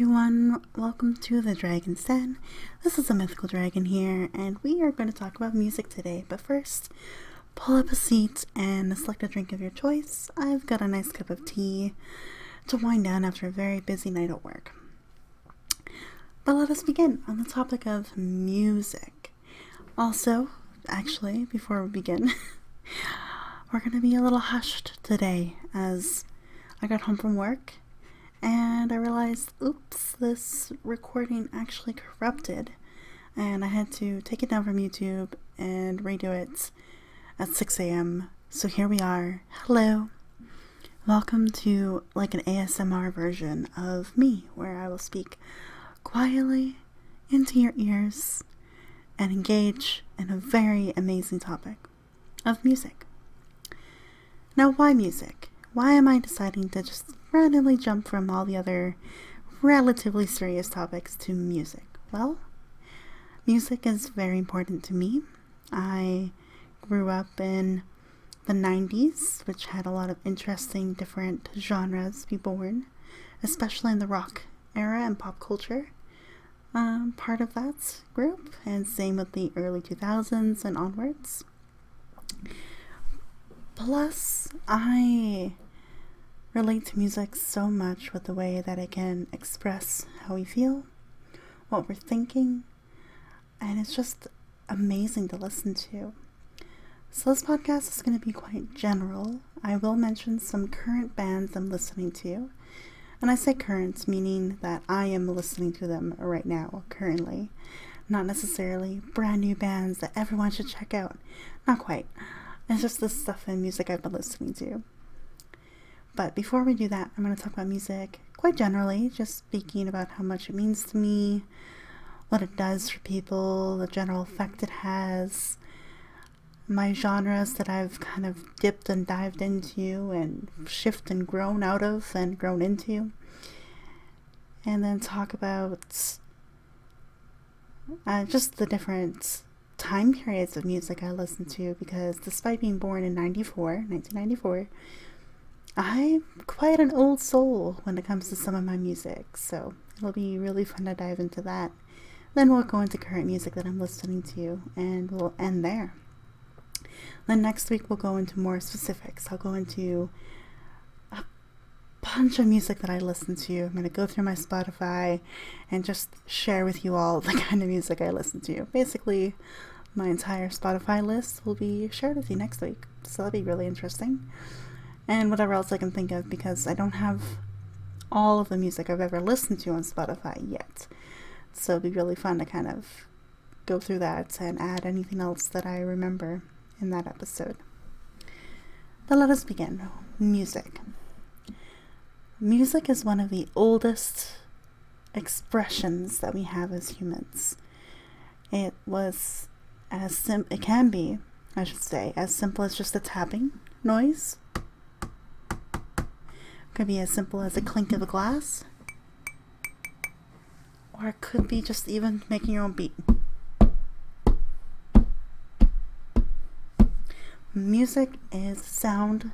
everyone, welcome to the Dragon's Den. This is a mythical dragon here, and we are going to talk about music today. But first, pull up a seat and select a drink of your choice. I've got a nice cup of tea to wind down after a very busy night at work. But let us begin on the topic of music. Also, actually, before we begin, we're going to be a little hushed today as I got home from work and I realized, oops, this recording actually corrupted, and I had to take it down from YouTube and redo it at 6 a.m. So here we are. Hello. Welcome to like an ASMR version of me, where I will speak quietly into your ears and engage in a very amazing topic of music. Now, why music? Why am I deciding to just randomly jump from all the other relatively serious topics to music? Well, music is very important to me. I grew up in the 90s, which had a lot of interesting different genres people were in, especially in the rock era and pop culture. Part of that group, and same with the early 2000s and onwards. Plus, I relate to music so much with the way that it can express how we feel, what we're thinking, and it's just amazing to listen to. So this podcast is going to be quite general. I will mention some current bands I'm listening to, and I say current meaning that I am listening to them right now, currently, not necessarily brand new bands that everyone should check out. Not quite. It's just the stuff in music I've been listening to. But before we do that, I'm going to talk about music quite generally, just speaking about how much it means to me, what it does for people, the general effect it has, my genres that I've kind of dipped and dived into and shifted and grown out of and grown into, and then talk about just the different time periods of music I listen to, because despite being born in 1994, I'm quite an old soul when it comes to some of my music, so it'll be really fun to dive into that. Then we'll go into current music that I'm listening to, and we'll end there. Then next week we'll go into more specifics. I'll go into a bunch of music that I listen to. I'm going to go through my Spotify and just share with you all the kind of music I listen to. Basically, my entire Spotify list will be shared with you next week, so that'll be really interesting. And whatever else I can think of, because I don't have all of the music I've ever listened to on Spotify yet. So it'll be really fun to kind of go through that and add anything else that I remember in that episode. But let us begin. Music. Music is one of the oldest expressions that we have as humans. It was it can be, I should say, as simple as just a tapping noise. Could be as simple as a clink of a glass, or it could be just even making your own beat. Music is sound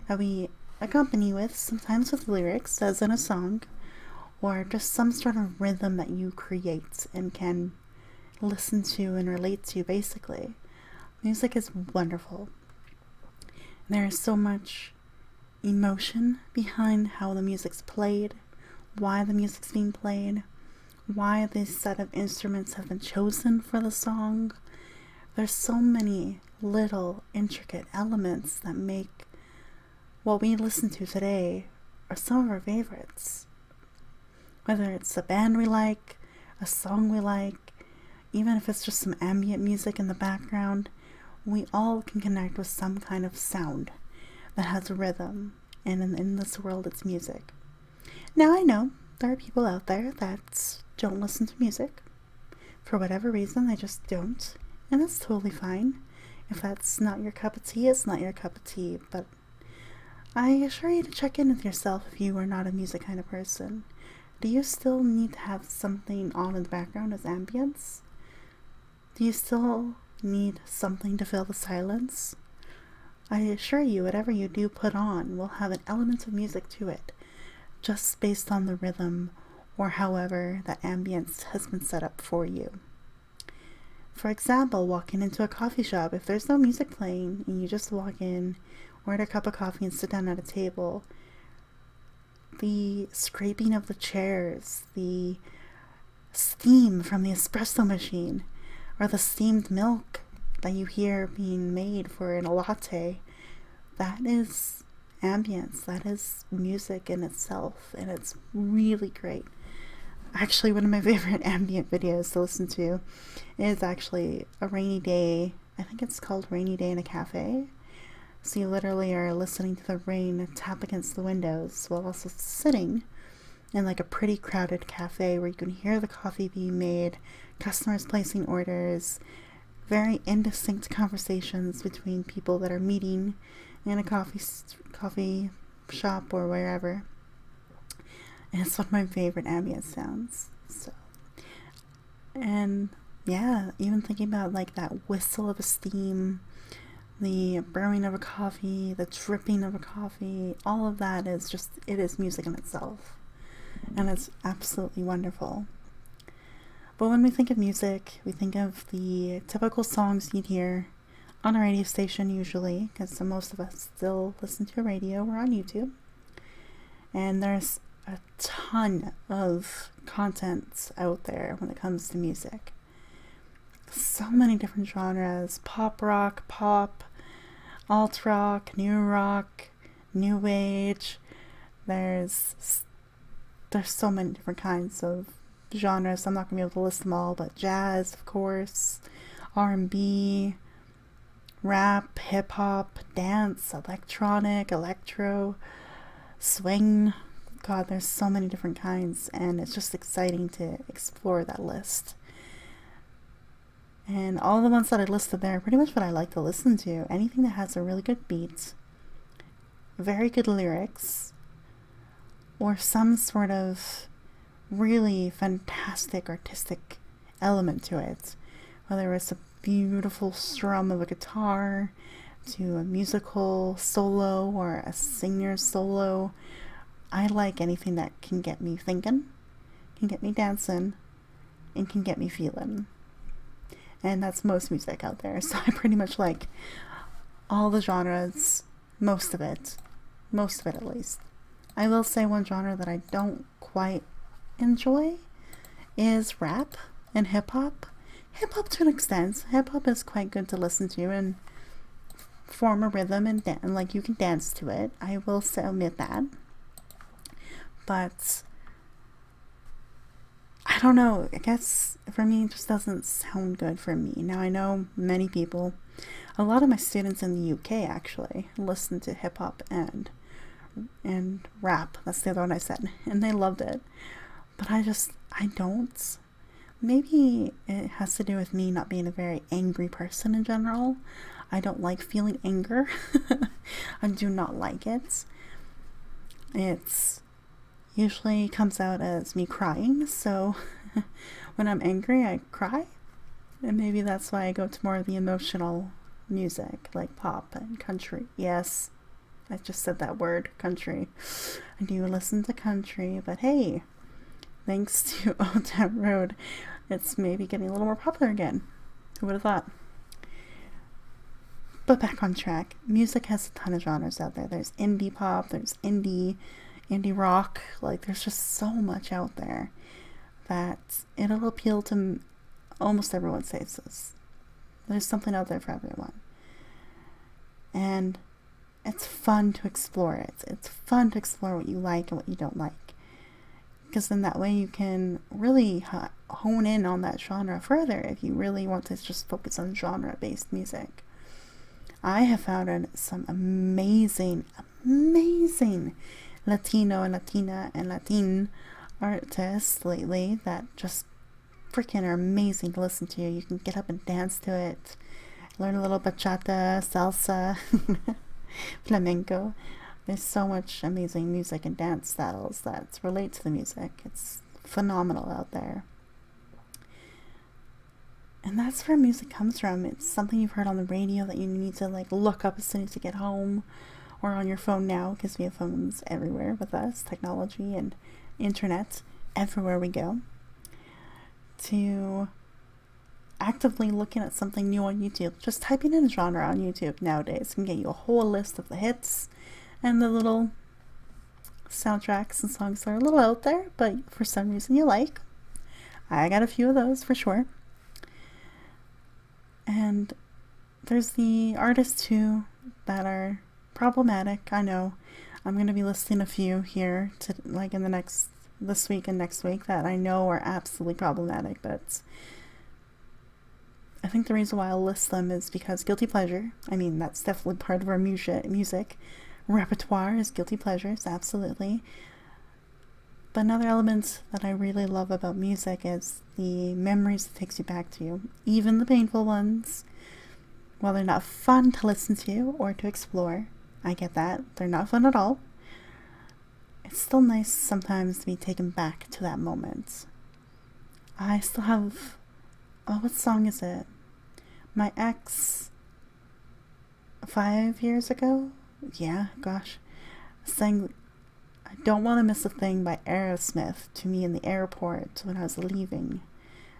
that we accompany with, sometimes with lyrics, as in a song, or just some sort of rhythm that you create and can listen to and relate to, basically. Music is wonderful. There is so much emotion behind how the music's played, why the music's being played, why this set of instruments have been chosen for the song. There's so many little intricate elements that make what we listen to today are some of our favorites. Whether it's a band we like, a song we like, even if it's just some ambient music in the background, we all can connect with some kind of sound that has a rhythm, and in this world it's music. Now I know there are people out there that don't listen to music. For whatever reason, they just don't, and that's totally fine. If that's not your cup of tea, it's not your cup of tea, but I assure you to check in with yourself if you are not a music kind of person. Do you still need to have something on in the background as ambience? Do you still need something to fill the silence? I assure you, whatever you do put on will have an element of music to it, just based on the rhythm or however that ambience has been set up for you. For example, walking into a coffee shop, if there's no music playing and you just walk in, order a cup of coffee and sit down at a table, the scraping of the chairs, the steam from the espresso machine, or the steamed milk that you hear being made for in a latte, that is ambience, that is music in itself, and it's really great. Actually, one of my favorite ambient videos to listen to is actually a rainy day. I think it's called Rainy Day in a Cafe. So you literally are listening to the rain tap against the windows while also sitting in like a pretty crowded cafe where you can hear the coffee being made, customers placing orders, very indistinct conversations between people that are meeting in a coffee shop or wherever. And it's one of my favorite ambient sounds. So, and yeah, even thinking about like that whistle of a steam, the brewing of a coffee, the dripping of a coffee, all of that is just, it is music in itself. And it's absolutely wonderful. But when we think of music, we think of the typical songs you'd hear on a radio station usually, because most of us still listen to a radio or on YouTube. And there's a ton of content out there when it comes to music. So many different genres: pop rock, pop, alt rock, new age. There's so many different kinds of genres. I'm not gonna be able to list them all, but jazz, of course, R&B, rap, hip hop, dance, electronic, electro, swing. God, there's so many different kinds, and it's just exciting to explore that list. And all the ones that I listed there are pretty much what I like to listen to. Anything that has a really good beat, very good lyrics, or some sort of really fantastic artistic element to it. Whether it's a beautiful strum of a guitar, to a musical solo or a singer solo. I like anything that can get me thinking, can get me dancing, and can get me feeling. And that's most music out there. So I pretty much like all the genres, most of it at least. I will say one genre that I don't quite enjoy is rap and hip hop. Hip hop to an extent. Hip hop is quite good to listen to and form a rhythm and like you can dance to it. I will admit that. But I don't know, I guess for me it just doesn't sound good for me. Now I know many people, a lot of my students in the UK actually listen to hip hop and rap. That's the other one I said, and they loved it. But I don't. Maybe it has to do with me not being a very angry person in general. I don't like feeling anger. I do not like it. It's usually comes out as me crying, so when I'm angry I cry, and maybe that's why I go to more of the emotional music like pop and country. Yes, I just said that word, country. I do listen to country, but hey, thanks to Old Town Road, it's maybe getting a little more popular again. Who would have thought? But back on track, music has a ton of genres out there. There's indie pop, there's indie rock, like there's just so much out there that it'll appeal to almost everyone's tastes. There's something out there for everyone. And it's fun to explore it. It's fun to explore what you like and what you don't like. Because then that way you can really hone in on that genre further if you really want to just focus on genre-based music. I have found some amazing Latino and Latina and Latin artists lately that just freaking are amazing to listen to. You can get up and dance to it, learn a little bachata, salsa, flamenco. There's so much amazing music and dance styles that relate to the music. It's phenomenal out there. And that's where music comes from. It's something you've heard on the radio that you need to like look up as soon as you get home, or on your phone now, because we have phones everywhere with us, technology and internet everywhere we go, to actively looking at something new on YouTube. Just typing in a genre on YouTube nowadays can get you a whole list of the hits and the little soundtracks and songs that are a little out there, but for some reason you like. I got a few of those for sure. And there's the artists too that are problematic. I know I'm going to be listing a few here to like in this week and next week that I know are absolutely problematic, but I think the reason why I'll list them is because guilty pleasure. I mean, that's definitely part of our music repertoire is guilty pleasures, absolutely. But another element that I really love about music is the memories it takes you back to, even the painful ones. While they're not fun to listen to or to explore, I get that, they're not fun at all, it's still nice sometimes to be taken back to that moment. I still have, what song is it? My ex, 5 years ago? Yeah, gosh. Sang I Don't Want to Miss a Thing by Aerosmith to me in the airport when I was leaving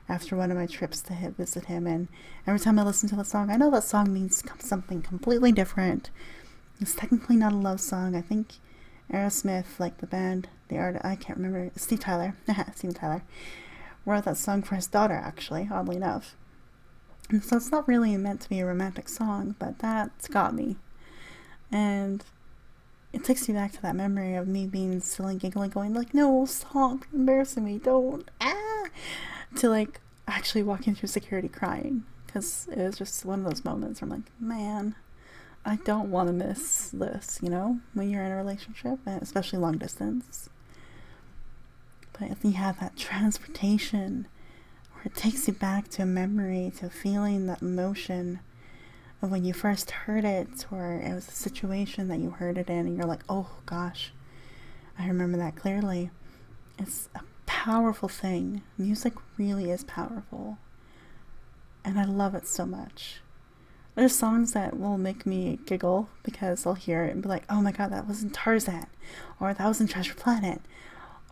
after one of my trips to visit him. And every time I listen to the song, I know that song means something completely different. It's technically not a love song. I think Aerosmith, like the band, the artist, I can't remember, Steve Tyler, wrote that song for his daughter, actually, oddly enough. And so it's not really meant to be a romantic song, but that's got me. And it takes me back to that memory of me being silly, giggling, going like, no, stop, you're embarrassing me, don't, to like actually walking through security crying, because it was just one of those moments where I'm like, man, I don't want to miss this, when you're in a relationship, and especially long distance. But if you have that transportation where it takes you back to a memory, to feeling that emotion of when you first heard it, or it was a situation that you heard it in, and you're like, oh gosh, I remember that clearly. It's a powerful thing. Music really is powerful, and I love it so much. There's songs that will make me giggle because I'll hear it and be like, oh my god, that was in Tarzan, or that was in Treasure Planet,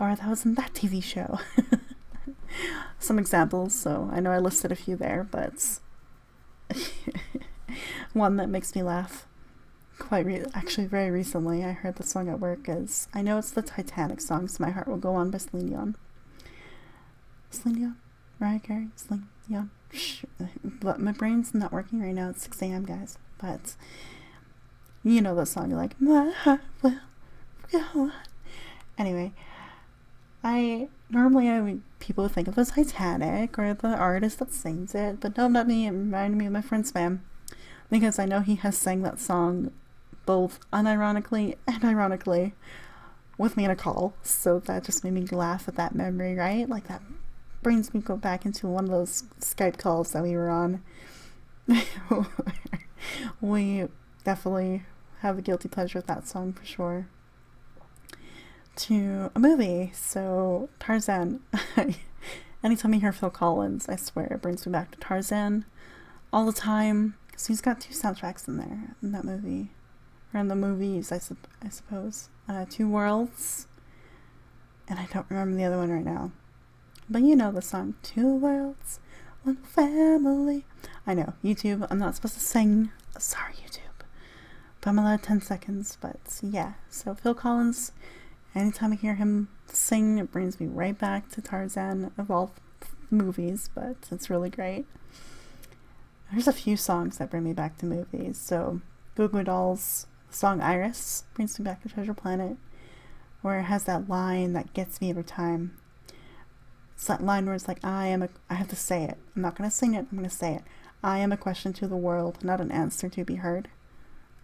or that was in that TV show. Some examples, so I know I listed a few there, but one that makes me laugh actually very recently, I heard the song at work is, I know it's the Titanic song, So My Heart Will Go On by Celine Dion. Celine Dion? Mariah Carey? Celine Dion? But my brain's not working right now. It's 6 a.m. guys, but you know the song, you're like, my heart will go on. Anyway, people would think of the Titanic or the artist that sings it, but no, not me. It reminded me of my friend Spam, because I know he has sang that song both unironically and ironically with me in a call, so that just made me laugh at that memory, right? Like that brings me back into one of those Skype calls that we were on. We definitely have a guilty pleasure with that song for sure. To a movie, so Tarzan. Anytime I hear Phil Collins, I swear it brings me back to Tarzan all the time, because he's got 2 soundtracks in there in that movie, or in the movies, I suppose. 2 Worlds, and I don't remember the other one right now, but you know the song, 2 worlds, 1 family. I know, YouTube, I'm not supposed to sing, sorry YouTube, but I'm allowed 10 seconds, but yeah, so Phil Collins. Anytime I hear him sing, it brings me right back to Tarzan of all movies, but it's really great. There's a few songs that bring me back to movies. So Goo Goo Dolls' song Iris brings me back to Treasure Planet, where it has that line that gets me every time. It's that line where it's like, I have to say it. I'm not going to sing it, I'm going to say it. I am a question to the world, not an answer to be heard.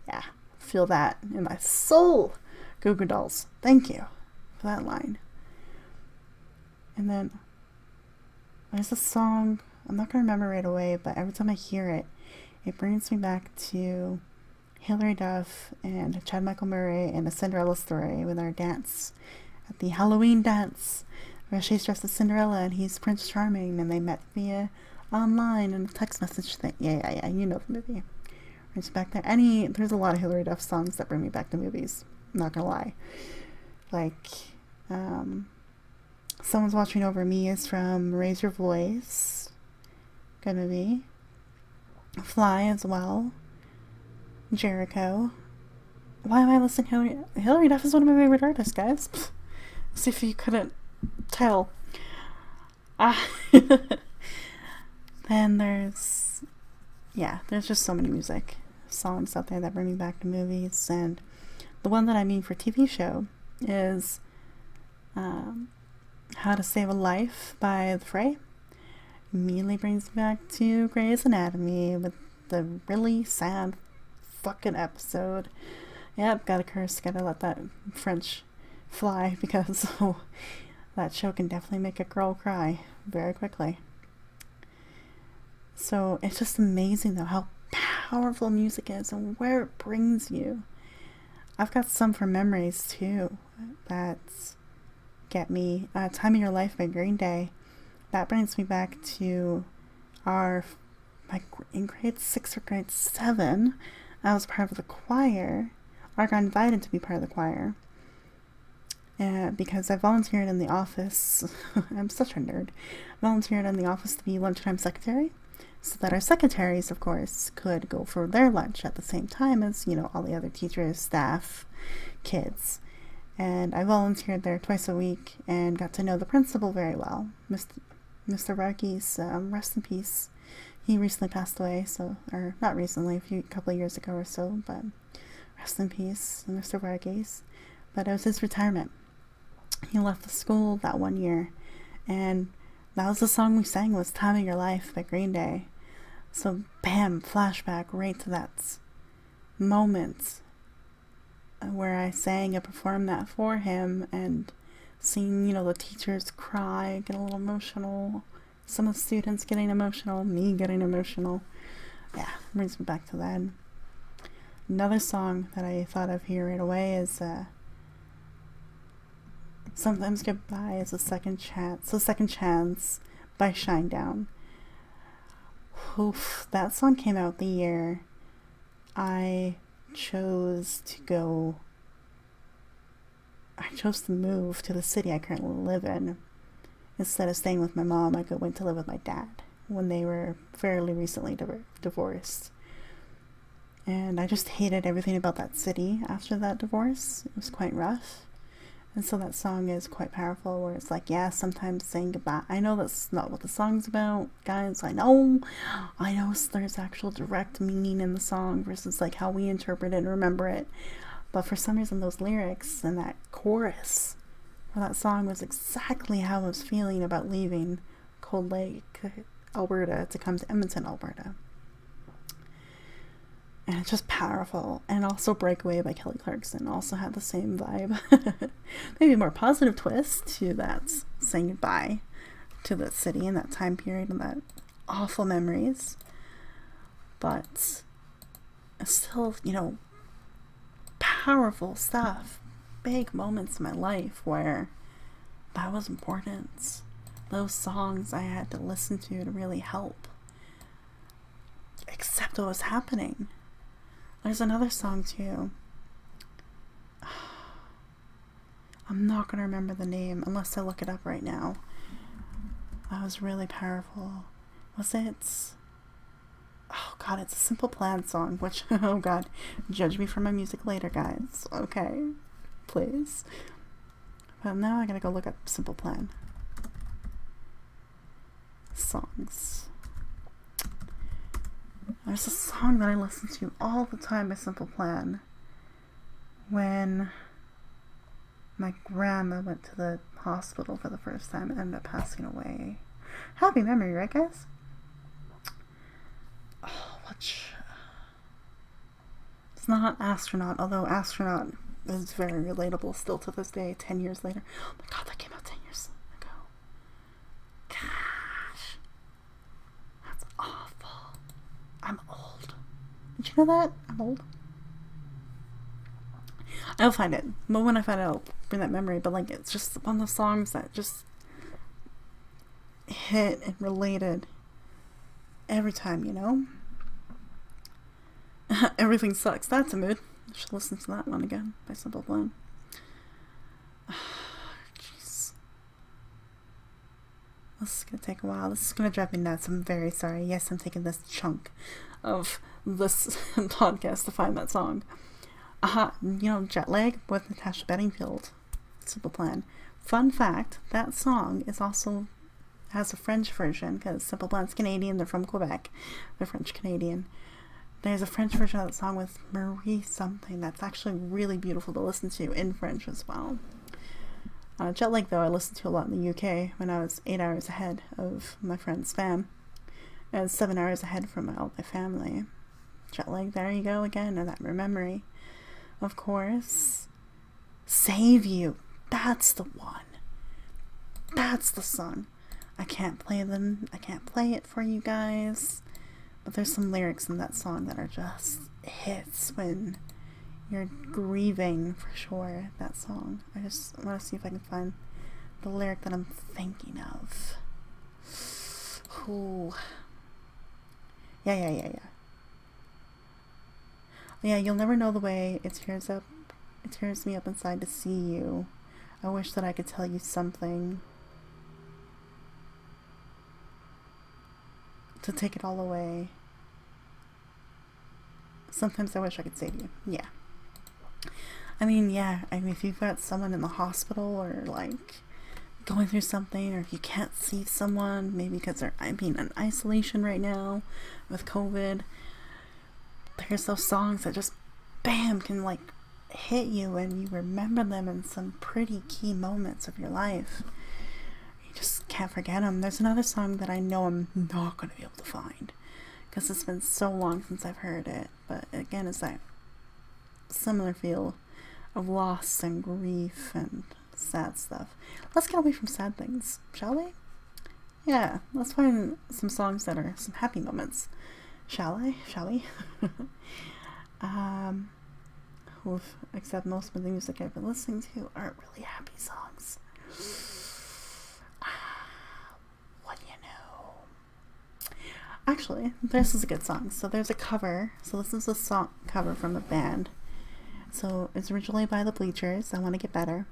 Yeah, feel that in my soul. Goo Goo Dolls, thank you for that line. And then there's a song, I'm not going to remember right away, but every time I hear it, it brings me back to Hilary Duff and Chad Michael Murray and A Cinderella Story with our dance at the Halloween dance, where she's dressed as Cinderella and he's Prince Charming, and they met via online and a text message thing. Yeah, you know the movie. Brings me back there. There's a lot of Hilary Duff songs that bring me back to movies. I'm not gonna lie. Like, Someone's Watching Over Me is from Raise Your Voice. Good movie. Fly as well. Jericho. Why am I listening to Hillary Duff is one of my favorite artists, guys. See if you couldn't tell. Then there's just so many music songs out there that bring me back to movies, and the one that I mean for TV show is How to Save a Life by The Fray. Immediately brings me back to Grey's Anatomy with the really sad fucking episode. Yep, gotta curse, gotta let that French fly, because that show can definitely make a girl cry very quickly. So it's just amazing though how powerful music is and where it brings you. I've got some from memories too that get me. Time of Your Life by Green Day. That brings me back to in grade 6 or grade 7. I was part of the choir. I got invited to be part of the choir. Because I volunteered in the office. I'm such a nerd. Volunteered in the office to be lunchtime secretary, so that our secretaries, of course, could go for their lunch at the same time as, all the other teachers, staff, kids. And I volunteered there twice a week and got to know the principal very well. Mr. Varghese, rest in peace. He recently passed away, or not recently, a couple of years ago or so, but rest in peace, Mr. Varghese. But it was his retirement. He left the school that one year, and that was the song we sang, was Time of Your Life by Green Day. So bam, flashback right to that moment where I sang and performed that for him, and seeing, the teachers cry, get a little emotional, some of the students getting emotional, me getting emotional. Yeah, brings me back to that. Another song that I thought of here right away is Sometimes Goodbye is a Second Chance by Shinedown. Oof, that song came out the year I chose to move to the city I currently live in. Instead of staying with my mom, I went to live with my dad when they were fairly recently divorced. And I just hated everything about that city after that divorce. It was quite rough. And so that song is quite powerful, where it's like, yeah, sometimes saying goodbye. I know that's not what the song's about, guys. I know there's actual direct meaning in the song versus like how we interpret it and remember it. But for some reason, those lyrics and that chorus for that song was exactly how I was feeling about leaving Cold Lake, Alberta, to come to Edmonton, Alberta. And it's just powerful. And also Breakaway by Kelly Clarkson also had the same vibe. Maybe a more positive twist to that, saying goodbye to the city and that time period and that awful memories. But still, powerful stuff. Big moments in my life where that was important. Those songs I had to listen to really help accept what was happening. There's another song too. I'm not going to remember the name unless I look it up right now. That was really powerful. Was it? Oh God, it's a Simple Plan song, which, oh God, judge me for my music later, guys. Okay, please. But now I gotta go look up Simple Plan songs. There's a song that I listen to all the time by Simple Plan when my grandma went to the hospital for the first time and ended up passing away. Happy memory, right, guys? Oh, it's not Astronaut, although Astronaut is very relatable still to this day, 10 years later. Oh my God, that came out 10 years ago. Gosh. That's awful. I'm old. Did you know that? I'm old. I'll find it. But when I find it, I'll bring that memory. But like, it's just one of those songs that just hit and related every time, Everything Sucks. That's a mood. I should listen to that one again by Simple Plan. Jeez. This is gonna take a while. This is gonna drive me nuts. I'm very sorry. Yes, I'm taking this chunk of this podcast to find that song. Jet Lag with Natasha Bedingfield. Simple Plan. Fun fact, that song is also has a French version because Simple Plan's Canadian. They're from Quebec. They're French Canadian. There's a French version of that song with Marie something that's actually really beautiful to listen to in French as well. Jet Lag, though, I listened to a lot in the UK when I was 8 hours ahead of my friend's fam. And 7 hours ahead from all my family. Jet Lag, there you go again, and that memory. Of course. Save You. That's the one. That's the song. I can't play it for you guys. But there's some lyrics in that song that are just hits when you're grieving, for sure, that song. I just want to see if I can find the lyric that I'm thinking of. Ooh. Yeah. Yeah, you'll never know the way it tears me up inside to see you. I wish that I could tell you something to take it all away. Sometimes I wish I could save you. Yeah. I mean, if you've got someone in the hospital or like going through something, or if you can't see someone, maybe because they're in isolation right now with COVID, there's those songs that just bam can like hit you and you remember them in some pretty key moments of your life. You just can't forget them. There's another song that I know I'm not going to be able to find because it's been so long since I've heard it, but again, it's that similar feel of loss and grief and sad stuff. Let's get away from sad things, shall we? Yeah, let's find some songs that are some happy moments. Shall we? Except most of the music I've been listening to aren't really happy songs. What do you know? Actually, this is a good song. So there's a cover. So this is a song cover from a band. So it's originally by the Bleachers, I Want to Get Better.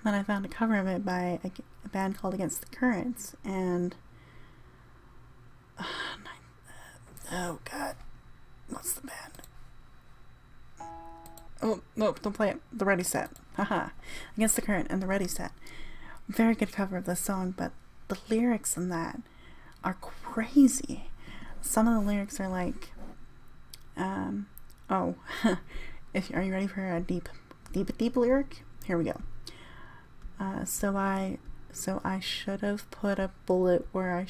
Then I found a cover of it by a band called Against the Current, and oh god, what's the band? Oh no, don't play it. The Ready Set. Haha. Against the Current and the Ready Set. Very good cover of this song, but the lyrics in that are crazy. Some of the lyrics are like, are you ready for a deep lyric? Here we go. So I should have put a bullet where I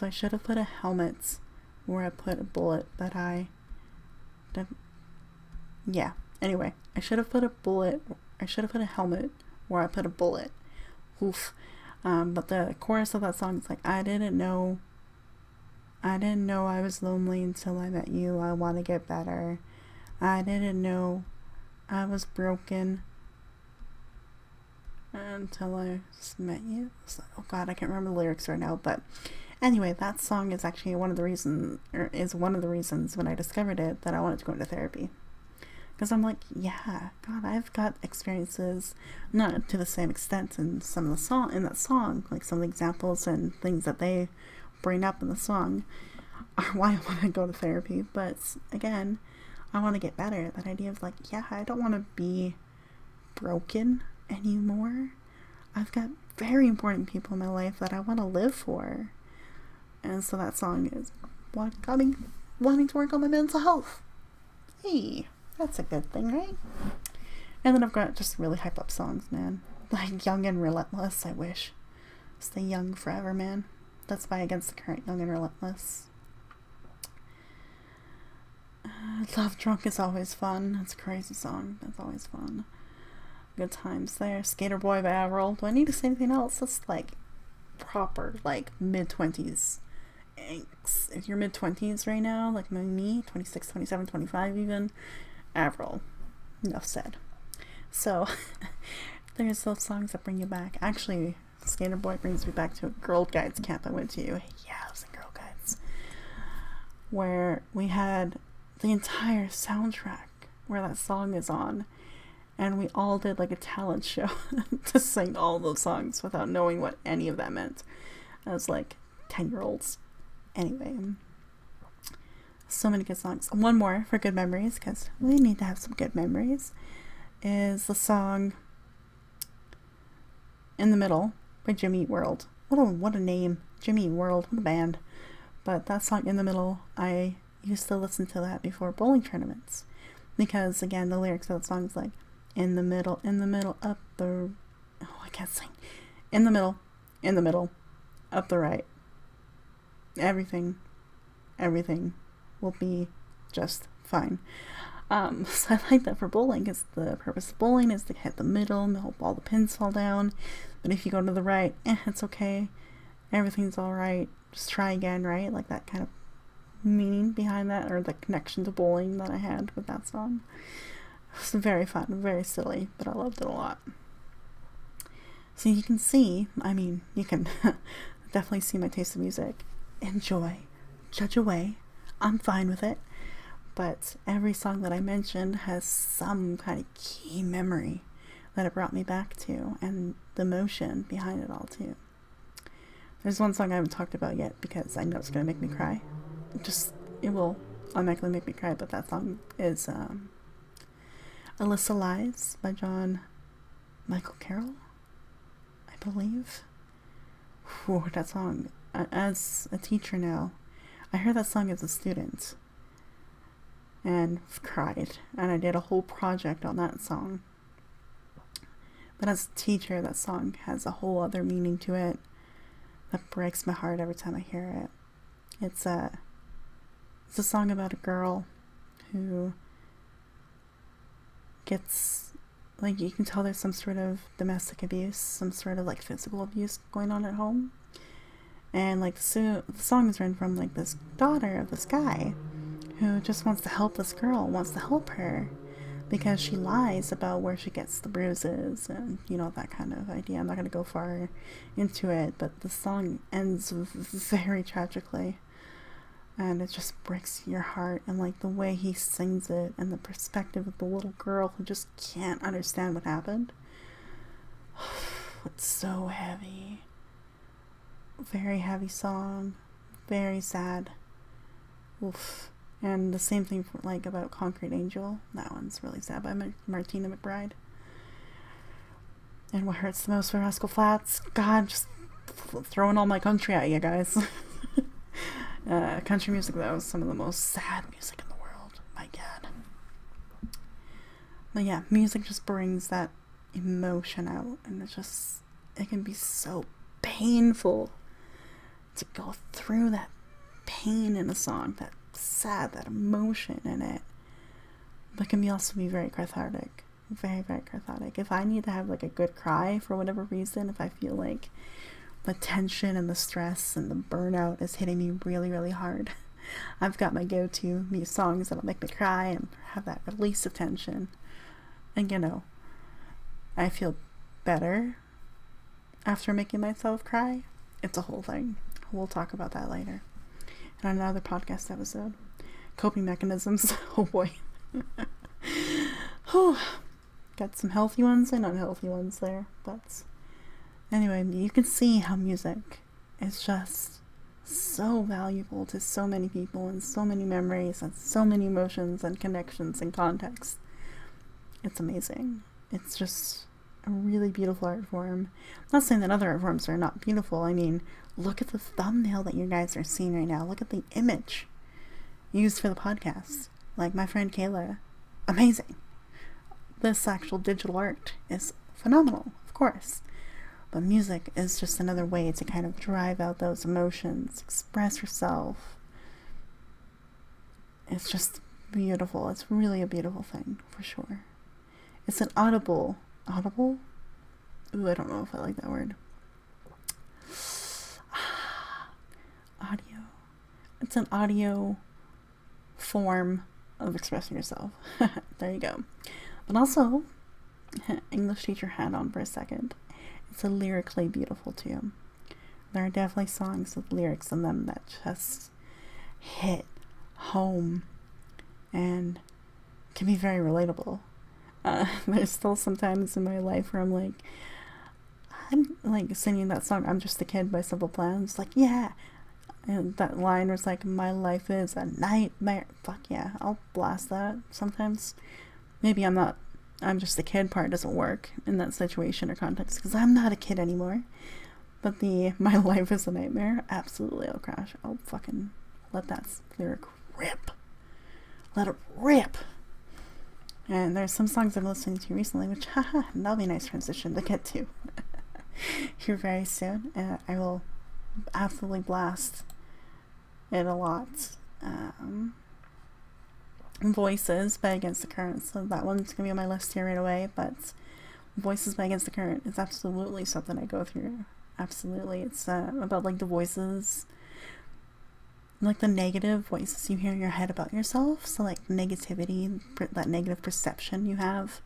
should have put a helmet where I put a bullet, but I didn't. Yeah. Anyway, I should have put a helmet where I put a bullet. Oof. But the chorus of that song is like, I didn't know I was lonely until I met you. I want to get better. I didn't know I was broken until I just met you. So, oh god, I can't remember the lyrics right now, but anyway, that song is actually one of the reasons when I discovered it that I wanted to go into therapy. Because I'm like, yeah, God, I've got experiences, not to the same extent in that song, like some of the examples and things that they bring up in the song are why I want to go to therapy. But again, I want to get better. That idea of like, yeah, I don't want to be broken anymore. I've got very important people in my life that I want to live for. And so that song is what got me wanting to work on my mental health. Hey, that's a good thing, right? And then I've got just really hype up songs, man. Like Young and Relentless, I wish. Stay young forever, man. That's by Against the Current, Young and Relentless. Love Drunk is always fun. It's a crazy song. That's always fun. Good times there. Skater Boy by Avril. Do I need to say anything else? That's like proper, like mid-20s. If you're mid-20s right now, like me, 26, 27, 25 even, Avril. Enough said. So, there's those songs that bring you back. Actually, Skater Boy brings me back to a Girl Guides camp I went to. Yeah, I was in Girl Guides. Where we had the entire soundtrack where that song is on. And we all did like a talent show to sing all those songs without knowing what any of that meant. as like 10-year-olds. Anyway, so many good songs. One more for good memories, because we need to have some good memories, is the song In the Middle by Jimmy Eat World. What a name. Jimmy Eat World, what a band. But that song In the Middle, I used to listen to that before bowling tournaments, because again, the lyrics of the song is like, in the middle, up the, I can't sing. In the middle, up the right. Everything will be just fine. So I like that for bowling, because the purpose of bowling is to hit the middle and hope all the pins fall down. But if you go to the right, it's okay. Everything's alright. Just try again, right? Like that kind of meaning behind that, or the connection to bowling that I had with that song. It was very fun, very silly, but I loved it a lot. So you can see, you can definitely see my taste of music. Enjoy, judge away, I'm fine with it. But every song that I mentioned has some kind of key memory that it brought me back to, and the emotion behind it all too. There's one song I haven't talked about yet, because I know it's going to make me cry. It will automatically make me cry, but that song is Alyssa Lies by John Michael Carroll, I believe. Whew, that song, as a teacher now, I heard that song as a student and cried, and I did a whole project on that song. But as a teacher, that song has a whole other meaning to it that breaks my heart every time I hear it. It's a song about a girl who gets, like, you can tell there's some sort of domestic abuse, some sort of like physical abuse going on at home. And like the song is written from like this daughter of this guy who just wants to help this girl, wants to help her, because she lies about where she gets the bruises and, that kind of idea. I'm not going to go far into it, but the song ends very tragically, and it just breaks your heart. And like the way he sings it, and the perspective of the little girl who just can't understand what happened. It's so heavy. Very heavy song. Very sad. Oof. And the same thing about Concrete Angel. That one's really sad, by Martina McBride. And what hurts the most for Rascal Flatts? God, just throwing all my country at you guys. Country music, though, is some of the most sad music in the world. My God. But yeah, music just brings that emotion out, and it can be so painful to go through that pain in a song, that sad, that emotion in it, but can also be very cathartic. Very, very cathartic. If I need to have like a good cry for whatever reason, if I feel like the tension and the stress and the burnout is hitting me really, really hard, I've got my go-to songs that'll make me cry and have that release of tension. And I feel better after making myself cry. It's a whole thing. We'll talk about that later in another podcast episode. Coping mechanisms. Oh boy. Got some healthy ones and unhealthy ones there. But anyway, you can see how music is just so valuable to so many people, and so many memories, and so many emotions and connections and context. It's amazing. It's just a really beautiful art form. I'm not saying that other art forms are not beautiful. Look at the thumbnail that you guys are seeing right now. Look at the image used for the podcast. Like my friend Kayla, amazing. This actual digital art is phenomenal, of course. But music is just another way to kind of drive out those emotions, express yourself. It's just beautiful. It's really a beautiful thing, for sure. It's an audible? Ooh, I don't know if I like that word. Audio. It's an audio form of expressing yourself. There you go. But also, English teacher hat on for a second. It's a lyrically beautiful too. There are definitely songs with lyrics in them that just hit home and can be very relatable. There's still some times in my life where I'm like, I'm like singing that song I'm Just a Kid by Simple Plan. It's like, yeah. And that line was like, my life is a nightmare. Fuck yeah, I'll blast that. Sometimes maybe I'm just a kid part doesn't work in that situation or context because I'm not a kid anymore. But the my life is a nightmare, absolutely I'll crash. I'll fucking let that lyric rip. Let it rip. And there's some songs I'm listening to recently, which, haha, that'll be a nice transition to get to here very soon. I will absolutely blast it a lot. Voices by Against the Current, so that one's gonna be on my list here right away. But Voices by Against the Current is absolutely something I go through. Absolutely. It's about like the voices, like the negative voices you hear in your head about yourself. So like negativity, that negative perception you have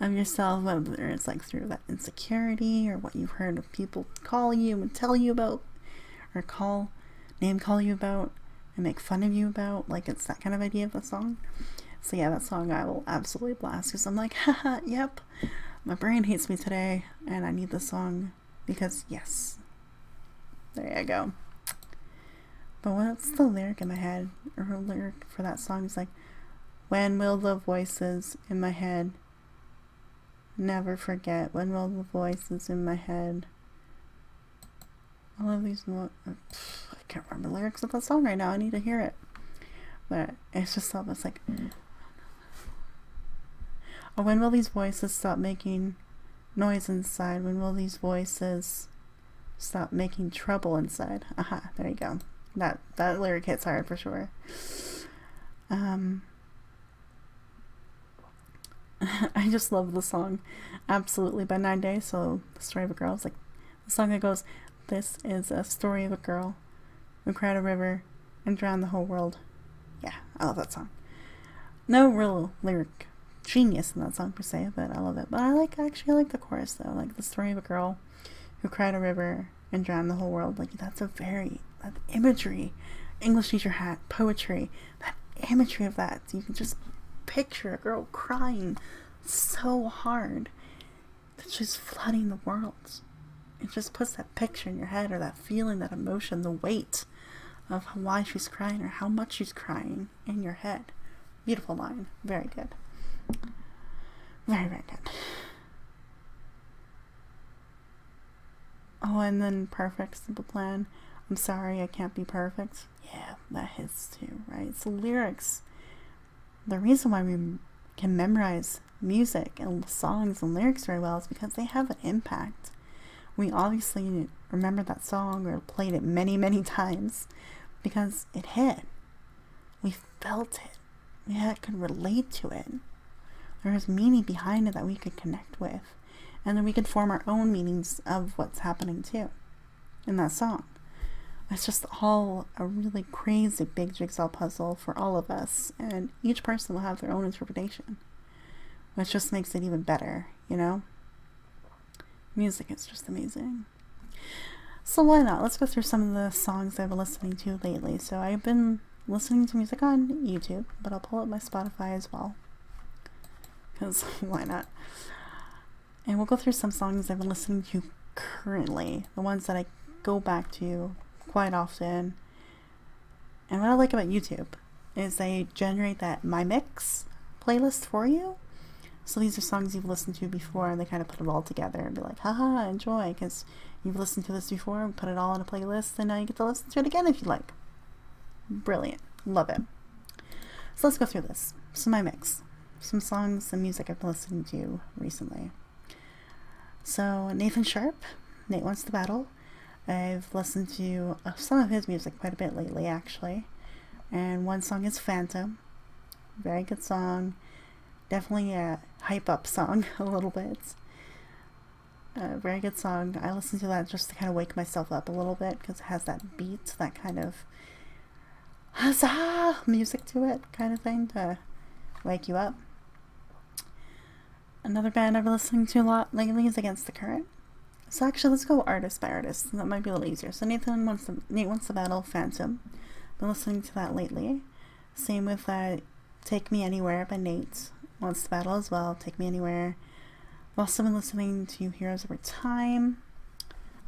of yourself, whether it's like through that insecurity or what you've heard of people call you and tell you about, or name call you about and make fun of you about. Like, it's that kind of idea of the song. So yeah, that song I will absolutely blast because I'm like, haha, yep, my brain hates me today and I need this song because yes, there you go. But what's the lyric in my head, or her lyric for that song is like, when will the voices in my head never forget? When will the voices in my head? All of these, I can't remember the lyrics of that song right now. I need to hear it. But it's just something that's like, oh, when will these voices stop making noise inside? When will these voices stop making trouble inside? Aha, there you go. That lyric hits hard for sure. I just love the song absolutely by 9 Days. So The Story of a Girl is like the song that goes, this is a story of a girl who cried a river and drowned the whole world. Yeah, I love that song. No real lyric genius in that song per se, but I love it. But I like the chorus though. Like, the story of a girl who cried a river and drowned the whole world. Like, that imagery, English teacher hat, poetry, that imagery of that. So you can just picture a girl crying so hard that she's flooding the world. It just puts that picture in your head, or that feeling, that emotion, the weight of why she's crying or how much she's crying in your head. Beautiful line. Very good. Very, very good. Oh, and then Perfect, Simple Plan. I'm sorry, I can't be perfect. Yeah, that hits too, right? So lyrics, the reason why we can memorize music and songs and lyrics very well is because they have an impact. We obviously remember that song or played it many, many times because it hit. We felt it. We could relate to it. There was meaning behind it that we could connect with. And then we could form our own meanings of what's happening too in that song. It's just all a really crazy big jigsaw puzzle for all of us. And each person will have their own interpretation, which just makes it even better, you know? Music is just amazing. So why not? Let's go through some of the songs I've been listening to lately. So I've been listening to music on YouTube, but I'll pull up my Spotify as well. Because why not? And we'll go through some songs I've been listening to currently. The ones that I go back to quite often. And what I like about YouTube is they generate that My Mix playlist for you. So these are songs you've listened to before, and they kind of put it all together and be like, haha, enjoy, because you've listened to this before and put it all in a playlist, and now you get to listen to it again if you like. Brilliant. Love it. So let's go through this. So My Mix. Some songs and music I've been listening to recently. So Nathan Sharp, Nate Wants to Battle. I've listened to some of his music quite a bit lately, actually. And one song is Phantom. Very good song. Definitely a hype up song a little bit. Very good song. I listen to that just to kind of wake myself up a little bit because it has that beat, that kind of huzzah music to it kind of thing to wake you up. Another band I've been listening to a lot lately is Against the Current. So actually, let's go artist by artist. That might be a little easier. So Nate Wants to Battle, Phantom. Been listening to that lately. Same with Take Me Anywhere by Nate Wants to Battle as well. Take Me Anywhere. I've also been listening to Heroes Over Time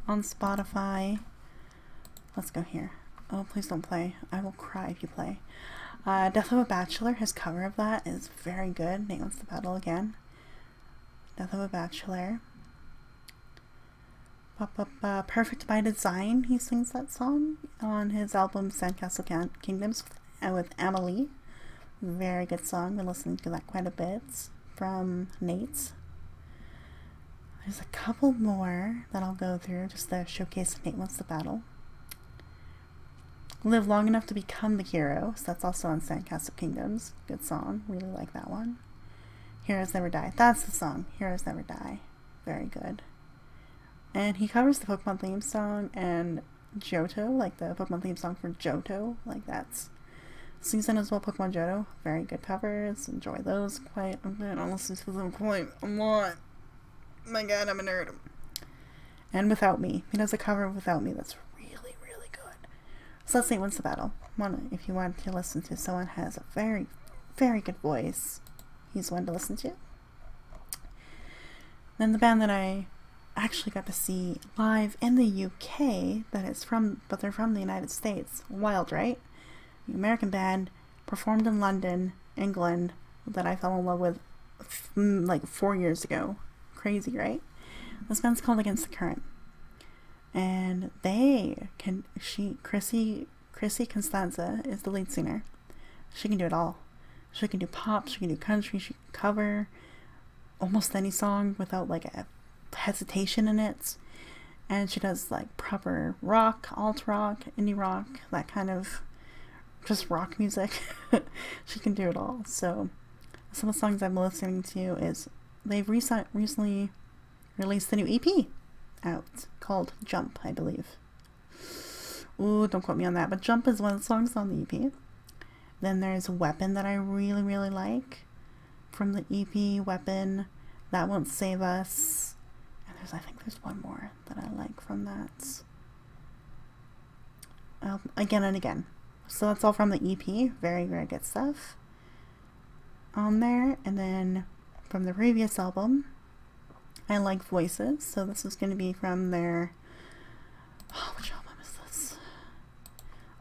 on Spotify. Let's go here. Oh, please don't play. I will cry if you play. Death of a Bachelor, his cover of that is very good. Nate Wants the Battle again. Death of a Bachelor. Perfect by Design, he sings that song on his album Sandcastle Kingdoms with Amelie. Very good song. Been listening to that quite a bit from Nate. There's a couple more that I'll go through just to showcase Nate Wants the Battle. Live Long Enough to Become the Hero, so that's also on Sandcastle Kingdoms. Good song. Really like that one. Heroes Never Die. That's the song. Heroes Never Die. Very good. And he covers the Pokemon theme song and Johto, like the Pokemon theme song for Johto. Like that's Season as well, Pokemon Johto. Very good covers. Enjoy those quite a bit. Honestly, I'm quite a lot. My god, I'm a nerd. And Without Me. He does a cover of Without Me that's really, really good. So let's say Wins the Battle. If you want to listen to someone who has a very, very good voice, he's one to listen to. Then the band that I actually got to see live in the UK, but they're from the United States. Wild, right? The American band performed in London, England, that I fell in love with like 4 years ago. Crazy, right? This band's called Against the Current, and Chrissy Constanza is the lead singer. She can do it all. She can do pop, she can do country, she can cover almost any song without like a hesitation in it. And she does like proper rock, alt rock, indie rock, that kind of just rock music. She can do it all. So some of the songs I've been listening to is they've recently released a new EP out called Jump, I believe. Ooh, don't quote me on that, but Jump is one of the songs on the EP. Then there's Weapon that I really, really like from the EP, Weapon, That Won't Save Us. And I think there's one more that I like from that. Again and Again. So that's all from the EP. Very, very good stuff on there. And then from the previous album, I like Voices. So this is going to be from their... Oh, which album is this?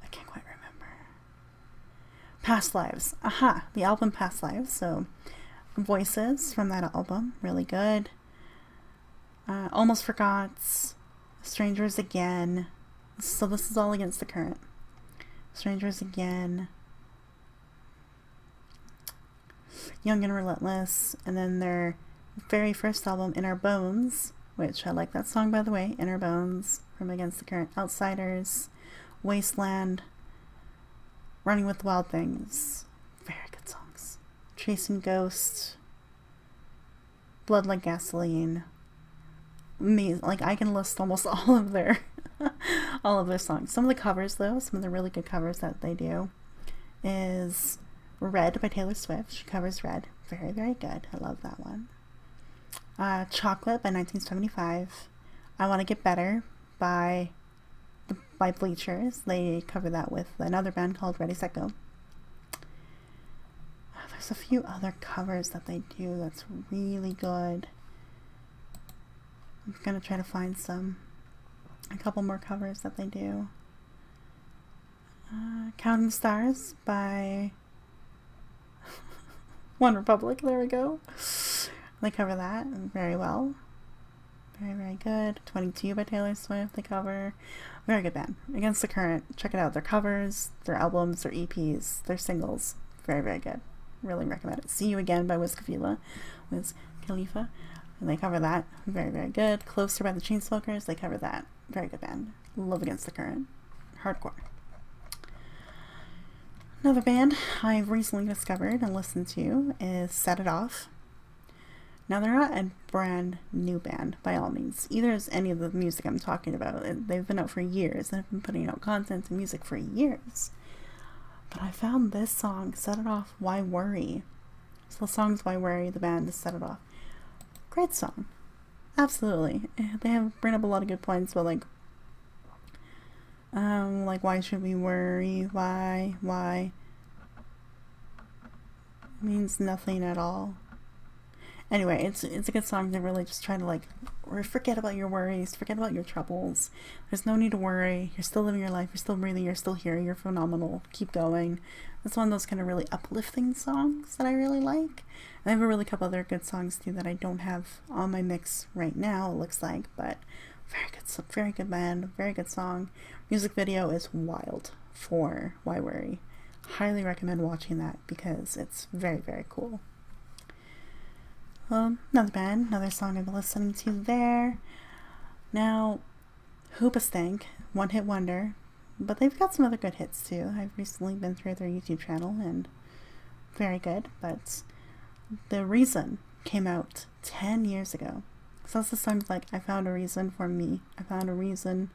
I can't quite remember. Past Lives. Aha! The album Past Lives. So Voices from that album. Really good. Almost Forgot. Strangers Again. So this is all Against the Current. Strangers Again. Young and Relentless. And then their very first album, Inner Bones, which I like that song, by the way. Inner Bones from Against the Current. Outsiders. Wasteland. Running with Wild Things. Very good songs. Chasing Ghost. Blood Like Gasoline. Like, I can list almost all of their songs. Some of the covers, though, some of the really good covers that they do is Red by Taylor Swift. She covers Red. Very, very good. I love that one. Chocolate by 1975. I Want to Get Better by Bleachers. They cover that with another band called Ready, Set, Go. There's a few other covers that they do that's really good. I'm gonna try to find a couple more covers that they do. Counting Stars by One Republic. There we go. They cover that very well. Very, very good. 22 by Taylor Swift. They cover. Very good band. Against the Current. Check it out. Their covers, their albums, their EPs, their singles. Very, very good. Really recommend it. See You Again by Wiz Khalifa. And they cover that. Very, very good. Closer by the Chainsmokers. They cover that. Very good band. Love Against the Current. Hardcore. Another band I've recently discovered and listened to is Set It Off. Now, they're not a brand new band, by all means. Either is any of the music I'm talking about. They've been out for years and have been putting out content and music for years. But I found this song, Set It Off, Why Worry? So the song's Why Worry, the band is Set It Off. Great song. Absolutely. They bring up a lot of good points, but like why should we worry? Why? It means nothing at all. Anyway, it's a good song. They really just try to like or forget about your worries, forget about your troubles. There's no need to worry. You're still living your life. You're still breathing. You're still here. You're phenomenal. Keep going. It's one of those kind of really uplifting songs that I really like. And I have a really couple other good songs too that I don't have on my mix right now, it looks like, but very good band, very good song. Music video is wild for Why Worry. Highly recommend watching that because it's very, very cool. Another band, another song I've been listening to there. Now, Hoobastank, one hit wonder, but they've got some other good hits too. I've recently been through their YouTube channel and very good, but The Reason came out 10 years ago. So that's the song like, I found a reason for me. I found a reason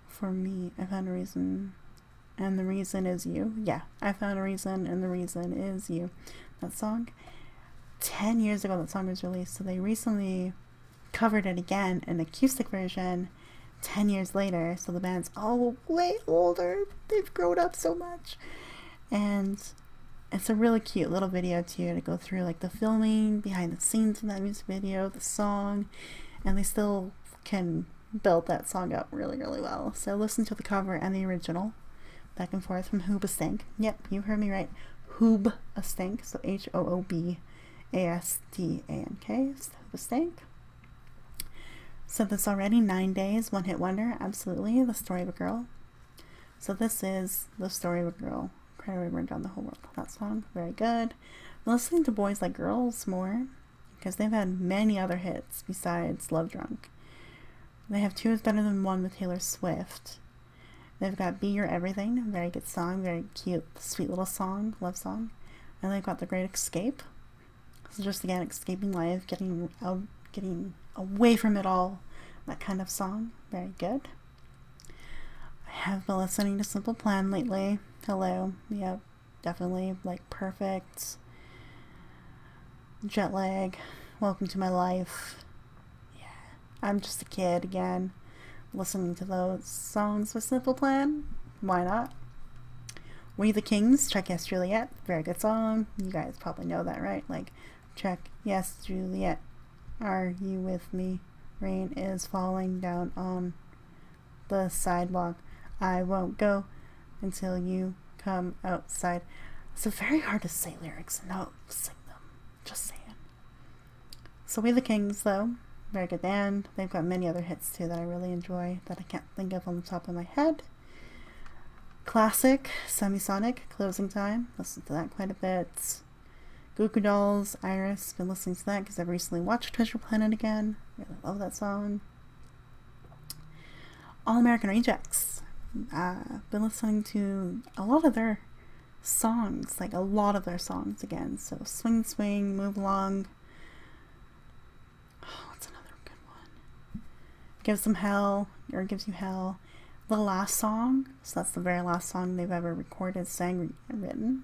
for me. I found a reason. And the reason is you. Yeah, I found a reason and the reason is you. That song. 10 years ago that song was released. So they recently covered it again, an acoustic version, 10 years later. So the band's all way older. They've grown up so much. And it's a really cute little video too to go through like the filming, behind the scenes of that music video, the song, and they still can build that song up really, really well. So listen to the cover and the original back and forth from Hoobastank. Yep, you heard me right. Hoobastank, so Hoobastank, so Hoobastank. So this already 9 days, one hit wonder, absolutely, the story of a girl. So this is the story of a girl. Cry a river down the whole world. That song, very good. I'm listening to Boys Like Girls more because they've had many other hits besides Love Drunk. They have Two Is Better Than One with Taylor Swift. They've got Be Your Everything, very good song, very cute, sweet little song, love song. And they've got The Great Escape. So just again, escaping life, getting away from it all, that kind of song, very good. I have been listening to Simple Plan lately. Hello. Yep. Definitely like perfect. Jet lag. Welcome to my life. Yeah. I'm just a kid again. Listening to those songs with Simple Plan. Why not? We the Kings. Check Yes Juliet. Very good song. You guys probably know that, right? Like, check Yes Juliet. Are you with me? Rain is falling down on the sidewalk. I won't go until you come outside. It's very hard to say lyrics and not sing them. Just saying. So We the Kings, though, very good band. They've got many other hits too that I really enjoy that I can't think of on the top of my head. Classic, Semisonic, Closing Time. Listen to that quite a bit. Goo Goo Dolls, Iris. Been listening to that because I've recently watched Treasure Planet again. Really love that song. All American Rejects. Been listening to a lot of their songs, again. So Swing Swing, Move Along. Oh, what's another good one? Gives Them Hell, or Gives You Hell. The Last Song. So that's the very last song they've ever recorded, sang, and written.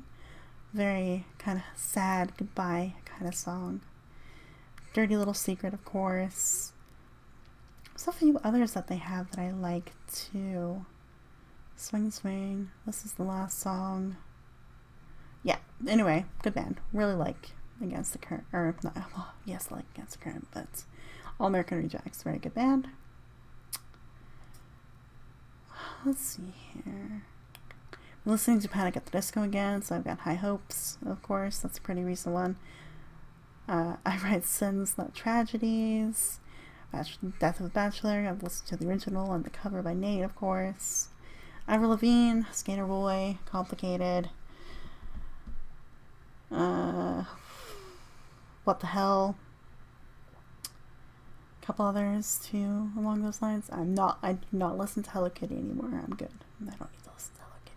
Very kind of sad goodbye kind of song. Dirty Little Secret, of course. There's a few others that they have that I like too. Swing Swing. This is the last song. Yeah, anyway, good band. Really like Against the Current. Or, not, well, yes, I like Against the Current, but All American Rejects. Very good band. Let's see here. I'm listening to Panic at the Disco again, so I've got High Hopes, of course. That's a pretty recent one. I Write Sins, Not Tragedies. Death of a Bachelor. I've listened to the original and the cover by Nate, of course. Avril Lavigne, Skater Boy, Complicated. What the Hell. A couple others too along those lines. I do not listen to Hello Kitty anymore. I'm good. I don't need to listen to Hello Kitty.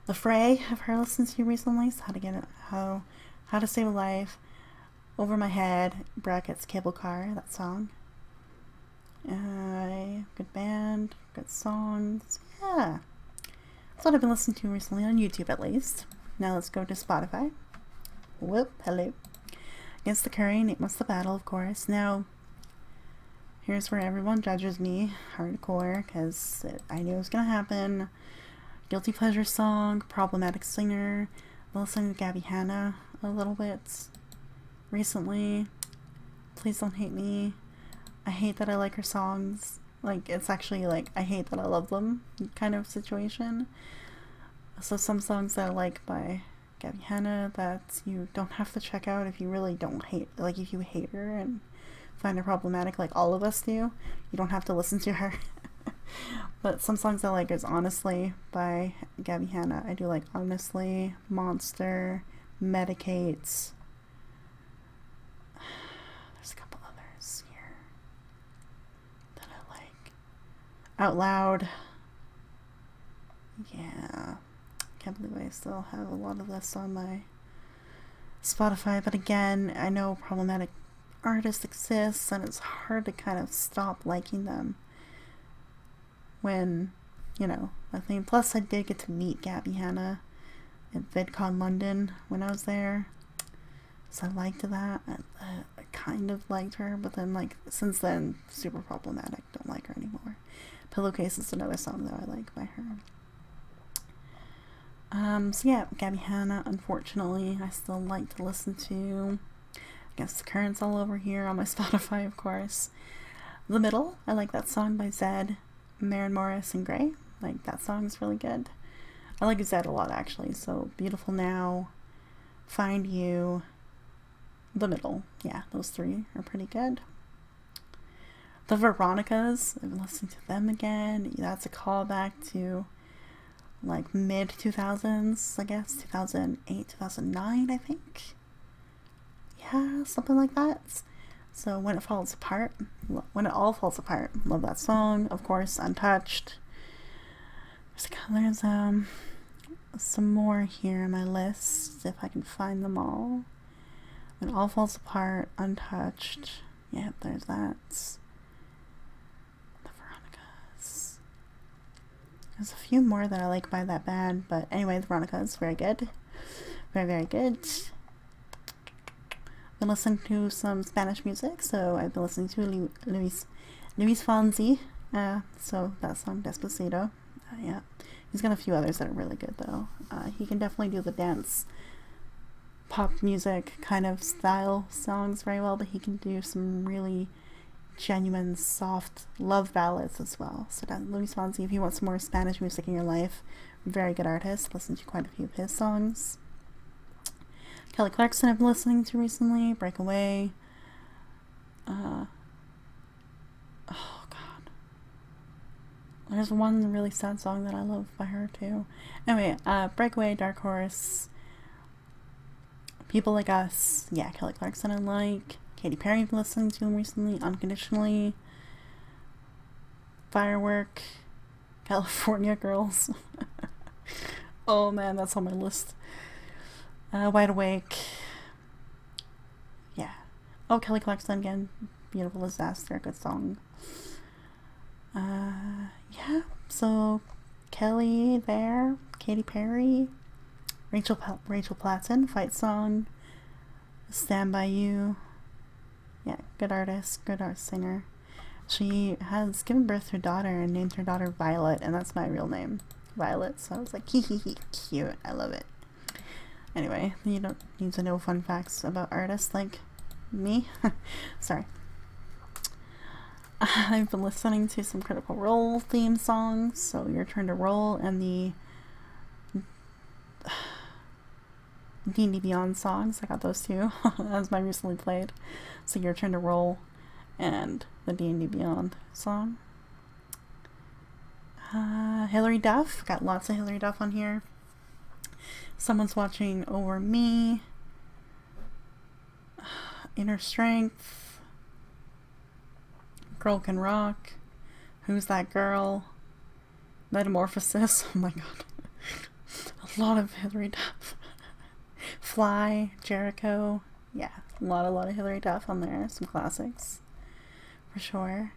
The Fray, I've heard listened to recently. So how to Save a Life. Over My Head, brackets, Cable Car, that song. Good band, good songs. Yeah. That's what I've been listening to recently on YouTube, at least. Now let's go to Spotify. Whoop, hello. Against the Current, It Must the Battle, of course. Now, here's where everyone judges me hardcore, because I knew it was going to happen. Guilty Pleasure song, Problematic Singer. I'm listening to Gabby Hanna a little bit recently. Please Don't Hate Me. I hate that I like her songs. Like, it's actually like, I hate that I love them kind of situation. So some songs that I like by Gabby Hanna that you don't have to check out if you really don't hate, like if you hate her and find her problematic like all of us do, you don't have to listen to her. But some songs I like is Honestly by Gabby Hanna. I do like Honestly, Monster, Medicate. There's a couple others here that I like. Out Loud. Yeah. Can't believe I still have a lot of this on my Spotify. But again, I know problematic artists exist and it's hard to kind of stop liking them when, you know, I think, plus I did get to meet Gabby Hanna at VidCon London when I was there, so I liked that. I kind of liked her, but then like since then, super problematic, don't like her anymore. Pillowcase is another song that I like by her. So yeah, Gabby Hanna, unfortunately, I still like to listen to. I guess The Current's all over here on my Spotify, of course. The Middle, I like that song by Zed, Maren Morris, and Gray. Like, that song's really good. I like Zed a lot, actually. So, Beautiful Now, Find You, The Middle. Yeah, those three are pretty good. The Veronicas, I've been listening to them again. That's a callback to like mid 2000s, I guess, 2008, 2009, I think. Yeah, something like that. So When It Falls Apart, When It All Falls Apart, love that song. Of course, Untouched. There's some more here on my list, if I can find them all. When It All Falls Apart, Untouched. Yeah, there's that. The Veronicas. There's a few more that I like by that band, but anyway, the Veronicas, very good. Very, very good. Been listening to some Spanish music, so I've been listening to Luis Fonsi. So that song, Despacito. Yeah, he's got a few others that are really good though. He can definitely do the dance, pop music kind of style songs very well, but he can do some really genuine, soft love ballads as well. So that Luis Fonsi, if you want some more Spanish music in your life, very good artist. Listen to quite a few of his songs. Kelly Clarkson I've been listening to recently, Breakaway. Oh god. There's one really sad song that I love by her too. Anyway, Breakaway, Dark Horse, People Like Us. Yeah, Kelly Clarkson I like. Katy Perry I've been listening to recently, Unconditionally. Firework, California Girls. Oh man, that's on my list. Wide Awake. Yeah. Oh, Kelly Clarkson again. Beautiful Disaster. Good song. Yeah. So, Kelly there. Katy Perry. Rachel Platten. Fight Song. Stand By You. Yeah. Good artist. Good art singer. She has given birth to a daughter and named her daughter Violet. And that's my real name. Violet. So I was like, hee hee hee. Cute. I love it. Anyway, you don't need to know fun facts about artists like me. Sorry. I've been listening to some Critical Role theme songs, so Your Turn to Roll and the D&D Beyond songs. I got those two as my recently played. So Your Turn to Roll and the D&D Beyond song. Hilary Duff. Got lots of Hilary Duff on here. Someone's Watching Over Me. Inner Strength. Girl Can Rock. Who's That Girl? Metamorphosis. Oh my god. A lot of Hilary Duff. Fly. Jericho. Yeah, a lot of Hilary Duff on there. Some classics. For sure.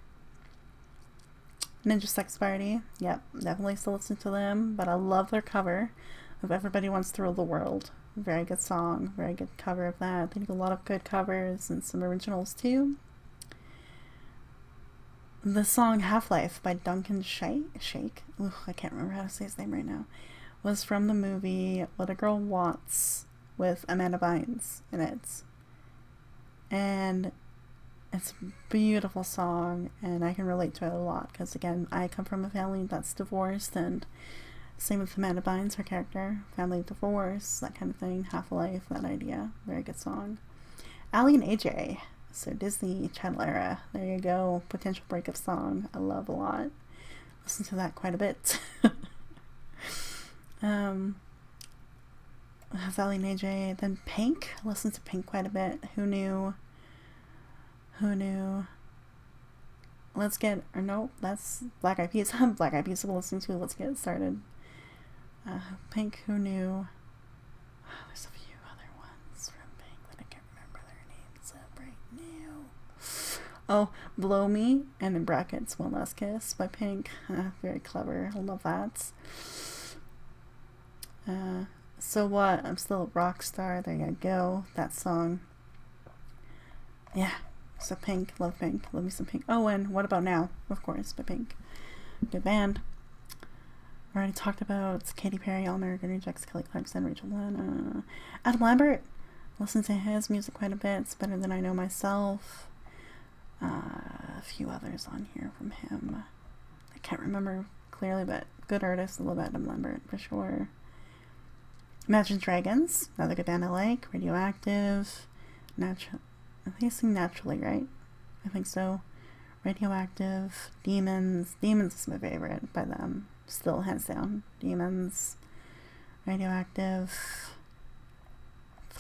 Ninja Sex Party. Yep, definitely still listen to them. But I love their cover of Everybody Wants to Rule the World. Very good song. Very good cover of that. They do a lot of good covers and some originals too. The song Half-Life by Duncan Shake. Ugh, I can't remember how to say his name right now. Was from the movie What a Girl Wants with Amanda Bynes in it. And It's a beautiful song, and I can relate to it a lot because, again, I come from a family that's divorced, and same with Amanda Bynes, her character, family divorce, that kind of thing, half a life, that idea. Very good song. Ali and AJ, so Disney Channel era. There you go. Potential breakup song. I love a lot. Listen to that quite a bit. That's Ali and AJ. Then Pink. Listen to Pink quite a bit. Who knew? Let's get, or no, that's Black Eyed Peas. Black Eyed Peas we'll listen to. Let's get started. Pink, who knew? There's a few other ones from Pink that I can't remember their names right now. Oh, Blow Me, and in brackets, One Last Kiss by Pink. Very clever. I love that. So What? I'm Still a Rock Star. There you go. That song. Yeah. So Pink. Love Pink. Love me some Pink. Oh, and What About Now? Of course, by Pink. Good band. I already talked about Katy Perry, All American Rejects, Kelly Clarkson, Rachel Lynn. Adam Lambert. Listen to his music quite a bit. It's Better Than I Know Myself. A few others on here from him. I can't remember clearly, but good artist. I love Adam Lambert for sure. Imagine Dragons, another good band I like. Radioactive. I think I sing Naturally, right? I think so. Radioactive. Demons. Demons is my favorite by them. Still, hands down. Demons. Radioactive. I'm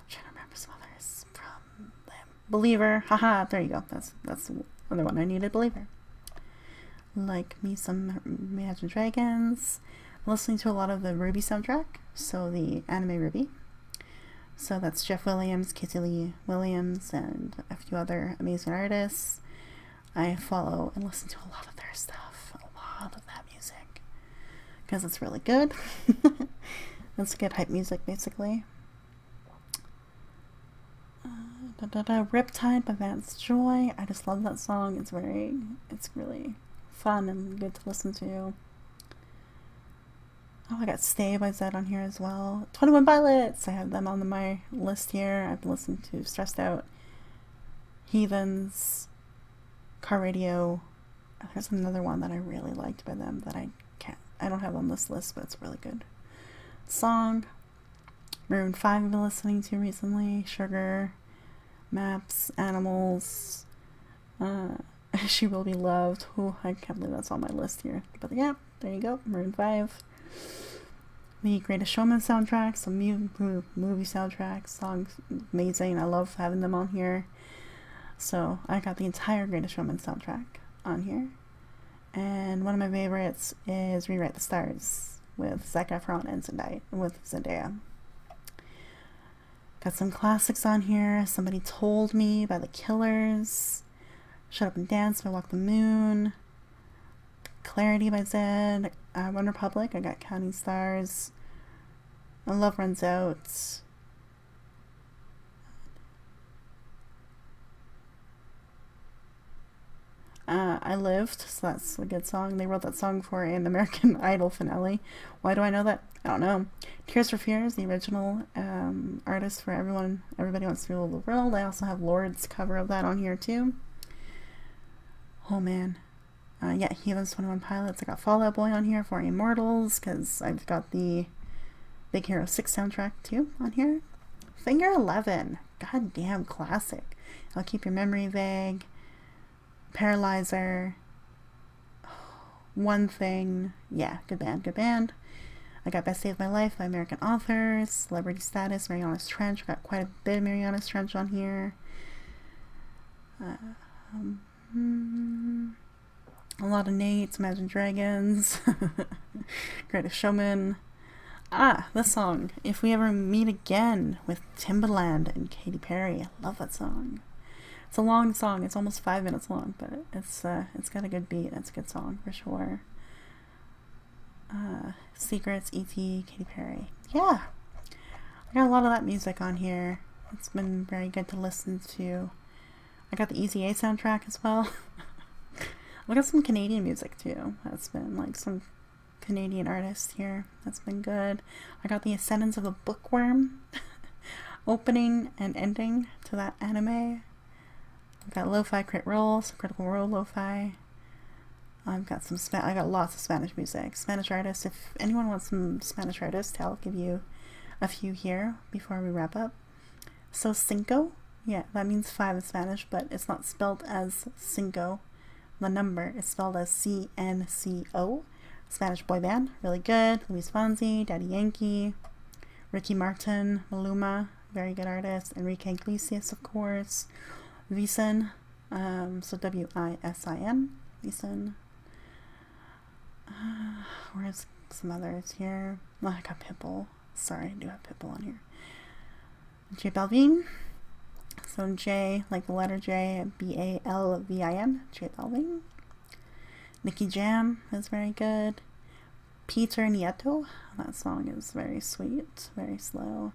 trying to remember some others from them. Believer. Haha, there you go. That's the other one I needed. Believer. Like me some Imagine Dragons. I'm listening to a lot of the Ruby soundtrack. So the anime Ruby. So that's Jeff Williams, Casey Lee Williams, and a few other amazing artists. I follow and listen to a lot of their stuff. A lot of that music. Because it's really good. It's good hype music, basically. Riptide by Vance Joy. I just love that song. It's really fun and good to listen to. Oh, I got Stay by Zed on here as well. 21 Pilots. I have them on my list here. I've listened to Stressed Out, Heathens, Car Radio. There's another one that I really liked by them that I don't have on this list, but it's a really good song. Maroon 5 I've been listening to recently. Sugar, Maps, Animals, She Will Be Loved. Oh, I can't believe that's on my list here. But yeah, there you go. Maroon 5. The Greatest Showman soundtrack, some movie soundtracks, songs, amazing. I love having them on here. So I got the entire Greatest Showman soundtrack on here. And one of my favorites is Rewrite the Stars with Zac Efron and Zendaya. Got some classics on here. Somebody Told Me by The Killers. Shut Up and Dance by Walk the Moon. Clarity by Zed. One Republic. I got Counting Stars. Love Runs Out. I Lived, so that's a good song. They wrote that song for an American Idol finale. Why do I know that? I don't know. Tears for Fears, the original artist for Everybody Wants to Rule the World. I also have Lord's cover of that on here too. Oh man. Yeah, Heathens, 21 Pilots. I got Fall Out Boy on here for Immortals, because I've got the Big Hero 6 soundtrack too on here. Finger 11. Goddamn classic. I'll Keep Your Memory Vague. Paralyzer. One Thing. Yeah, good band. I got Best Day of My Life by American Authors. Celebrity Status, Mariana's Trench. I got quite a bit of Mariana's Trench on here. A lot of Nate's, Imagine Dragons. Greatest Showman. This song, If We Ever Meet Again, with Timbaland and Katy Perry. I love that song. It's a long song. It's almost 5 minutes long, but it's got a good beat. It's a good song for sure. Secrets, E.T., Katy Perry. Yeah, I got a lot of that music on here. It's been very good to listen to. I got the Easy A soundtrack as well. I got some Canadian music too. That's been like some Canadian artists here. That's been good. I got the Ascendance of a Bookworm opening and ending to that anime. I've got lo-fi critical role lo-fi. I've got I got lots of Spanish music. Spanish artists, if anyone wants some Spanish artists, I'll give you a few here before we wrap up. So cinco, yeah, that means 5 in Spanish, but it's not spelled as cinco. The number is spelled as CNCO. Spanish boy band, really good. Luis Fonsi, Daddy Yankee, Ricky Martin, Maluma, very good artist. Enrique Iglesias, of course. Wisin, so Wisin. Wisin. Where's some others here? Oh, I got Pitbull. Sorry, I do have Pitbull on here. J Balvin. So J, like the letter J, Balvin. J Balvin. Nicky Jam is very good. Peter Nieto. That song is very sweet, very slow.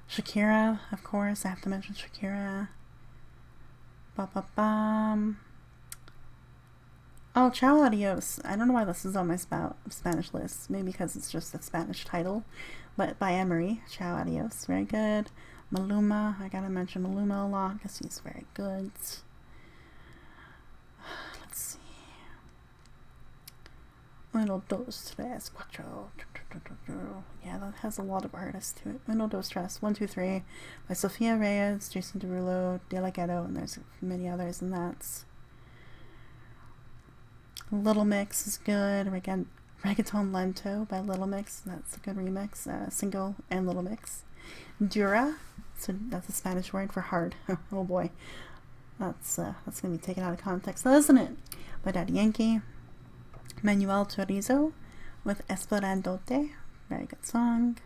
Shakira, of course. I have to mention Shakira. Ba-ba-bam. Oh, Ciao Adios. I don't know why this is on my Spanish list. Maybe because it's just a Spanish title. But by Emery. Ciao Adios. Very good. Maluma. I gotta mention Maluma a lot because he's very good. Let's see. 1, 2, 3, 4. Yeah, that has a lot of artists to it. 1, 2, 3, 1, 2, 3 by Sofia Reyes, Jason Derulo, De La Ghetto, and there's many others, and that's Little Mix is good. Again, Reggaeton Lento by Little Mix. That's a good remix. Single and Little Mix. Dura. So that's a Spanish word for hard. Oh boy. That's gonna be taken out of context, though, isn't it? By Daddy Yankee. Manuel Chorizo with Esperandote. Very good song.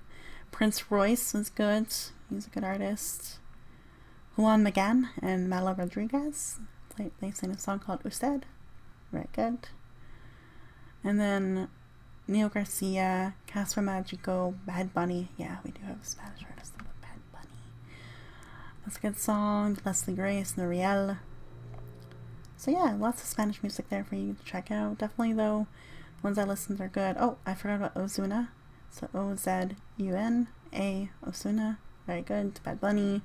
Prince Royce was good. He's a good artist. Juan Magán and Mala Rodriguez. They sing a song called Usted. Very good. And then Neo Garcia, Casper Magico, Bad Bunny. Yeah, we do have a Spanish artist with Bad Bunny. That's a good song. Leslie Grace, Noriel. So yeah, lots of Spanish music there for you to check out. Definitely though, ones I listened are good. Oh, I forgot about Ozuna. So O-Z-U-N-A, Ozuna. Very good. Bad Bunny.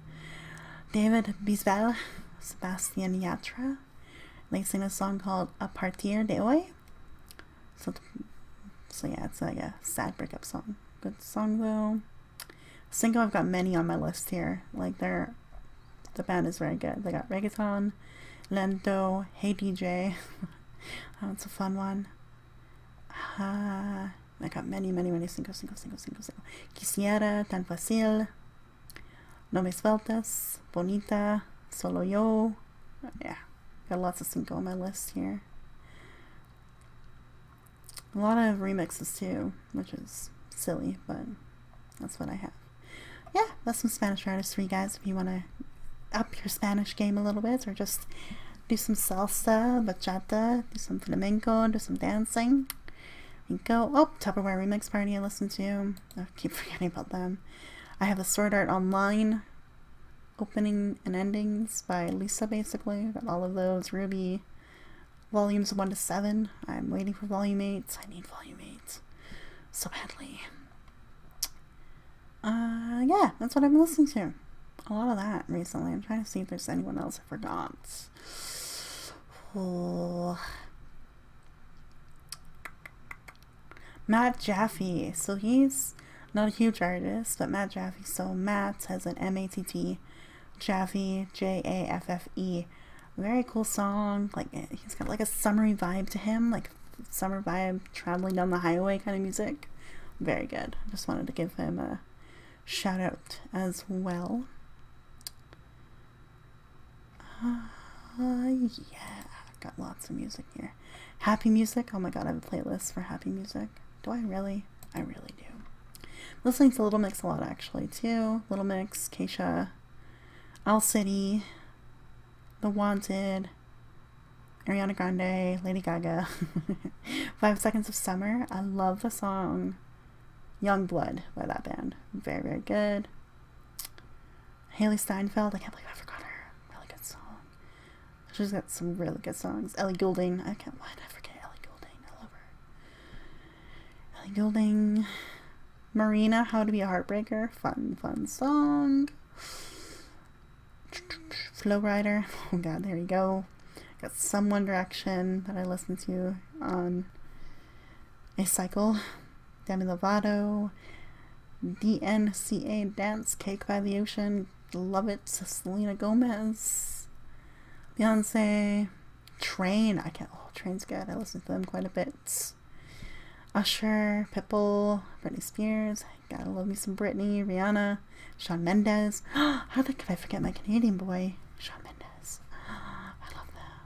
David Bisbal, Sebastian Yatra. They sing a song called A Partir de Hoy. So yeah, it's like a sad breakup song. Good song though. Cinco, I've got many on my list here. Like the band is very good. They got Reggaeton, Lento, Hey DJ. That's a fun one. I got many Cinco. Quisiera, Tan Fácil, No Me Sueltas, Bonita, Solo Yo. Yeah. Got lots of Cinco on my list here. A lot of remixes too, which is silly, but that's what I have. Yeah, that's some Spanish artists for you guys if you want to up your Spanish game a little bit, or just do some salsa, bachata, do some flamenco, do some dancing. And go. Oh, Tupperware Remix Party I listened to. I keep forgetting about them. I have the Sword Art Online opening and endings by Lisa, basically. Got all of those. Ruby. Volumes 1 to 7. I'm waiting for Volume 8. I need Volume 8 so badly. Yeah, that's what I've been listening to. A lot of that recently. I'm trying to see if there's anyone else I forgot. Oh. Matt Jaffe. So he's not a huge artist, but Matt Jaffe. So Matt has an M-A-T-T. Jaffe, J-A-F-F-E. Very cool song. Like, he's got like a summery vibe to him, like summer vibe, traveling down the highway kind of music. Very good. I just wanted to give him a shout out as well. Yeah, got lots of music here. Happy music. Oh my god, I have a playlist for happy music. Do I really? I really do. Listening to Little Mix a lot actually too. Little Mix, Keisha, Owl City, The Wanted, Ariana Grande, Lady Gaga. 5 Seconds of Summer. I love the song Young Blood by that band. Very, very good. Haley Steinfeld. I can't believe I forgot her. Really good song. She's got some really good songs. Ellie Goulding. Why did I forget Ellie Goulding? I love her. Ellie Goulding. Marina, How to Be a Heartbreaker. Fun song. Flow Rider. Oh god, there you go. Got some One Direction that I listen to on a cycle. Demi Lovato. DNCA Dance, Cake by the Ocean. Love it. Selena Gomez. Beyonce. Train. Train's good. I listen to them quite a bit. Usher, Pitbull, Britney Spears. Gotta love me some Britney, Rihanna, Shawn Mendes. How could I forget my Canadian boy, Shawn Mendes? I love that.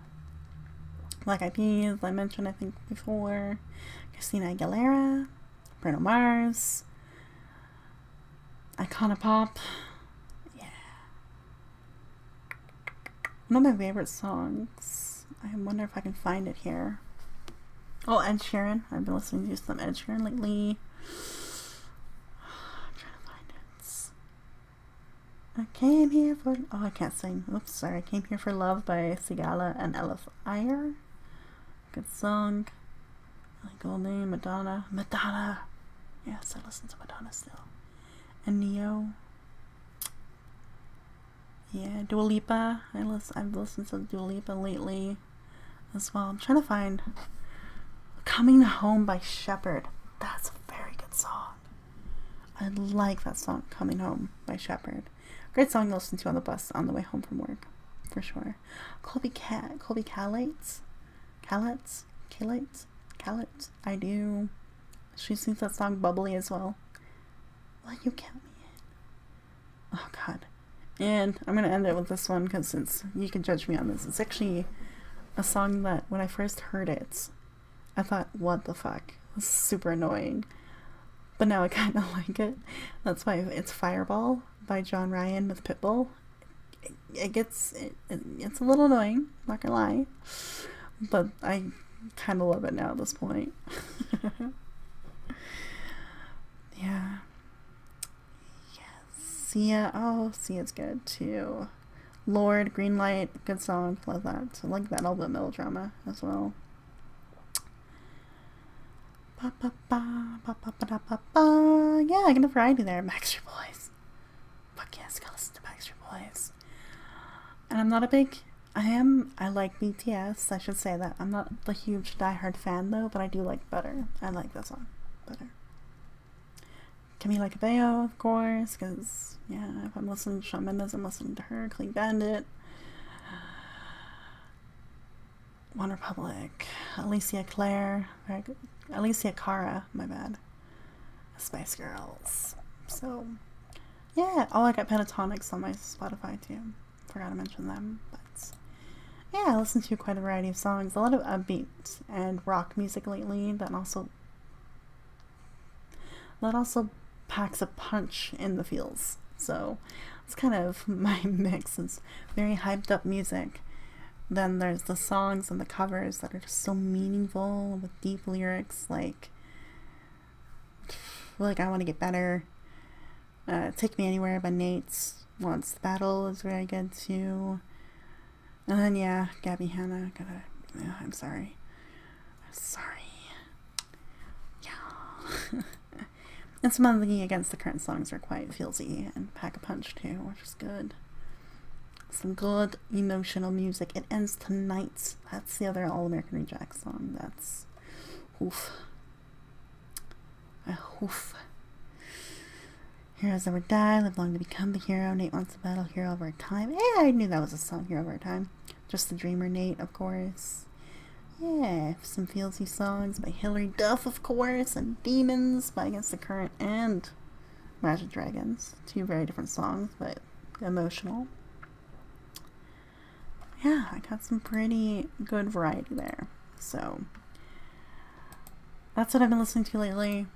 Black Eyed Peas, I mentioned I think before. Christina Aguilera, Bruno Mars, Icona Pop. Yeah. One of my favorite songs. I wonder if I can find it here. Oh, Ed Sheeran. I've been listening to some Ed Sheeran lately. I'm trying to find it. I came here for... Oh, I can't sing. Oops, sorry. I Came Here for Love by Sigala and Elif Ayer. Good song. Goldie, Madonna. Madonna! Yes, I listen to Madonna still. And Neo. Yeah, Dua Lipa. I've listened to Dua Lipa lately as well. I'm trying to find... Coming Home by Shepherd. That's a very good song. I like that song, Coming Home by Shepherd. Great song to listen to on the bus on the way home from work, for sure. Colby Calates. I do. She sings that song Bubbly as well. Will you count me in? Oh god. And I'm gonna end it with this one because since you can judge me on this, it's actually a song that when I first heard it, I thought, what the fuck? It was super annoying. But now I kind of like it. That's why it's Fireball by John Ryan with Pitbull. It's a little annoying, not gonna lie. But I kind of love it now at this point. Yeah. Yes. Sia. Oh, Sia's good too. Lord, Green Light, good song. Love that. I like that a little bit melodrama as well. Ba, ba, ba, ba, ba, ba, ba, ba. Yeah, I get a variety there. Backstreet Boys. Fuck yes, gotta listen to Backstreet Boys. And I'm not a big... I like BTS, I should say that. I'm not the huge diehard fan though, but I do like Butter. I like that song, Butter. Camila Cabello, of course, because, yeah, if I'm listening to Shawn Mendes, I'm listening to her. Clean Bandit. One Republic. Alicia Cara, my bad. Spice Girls. So, yeah. Oh, I got Pentatonics on my Spotify too. Forgot to mention them. But, yeah, I listen to quite a variety of songs. A lot of upbeat and rock music lately that also packs a punch in the feels. So, it's kind of my mix. It's very hyped up music. Then there's the songs and the covers that are just so meaningful with deep lyrics like I Want to Get Better. Take Me Anywhere by Nate. Wants the Battle is very good too. And then, yeah, Gabby Hanna. I'm sorry. Yeah. And some of the Against the Current songs are quite feelsy and pack a punch too, which is good. Some good emotional music. It Ends Tonight. That's the other All American Rejects song. That's oof. Oof. Heroes Never Die. Live Long to Become the Hero. Nate Wants a Battle. Hero Over Time. Yeah, I knew that was a song. Hero Over Time. Just the Dreamer, Nate, of course. Yeah, some feelsy songs by Hilary Duff, of course, and Demons by Against the Current and Imagine Dragons. Two very different songs, but emotional. Yeah, I got some pretty good variety there. So, that's what I've been listening to lately.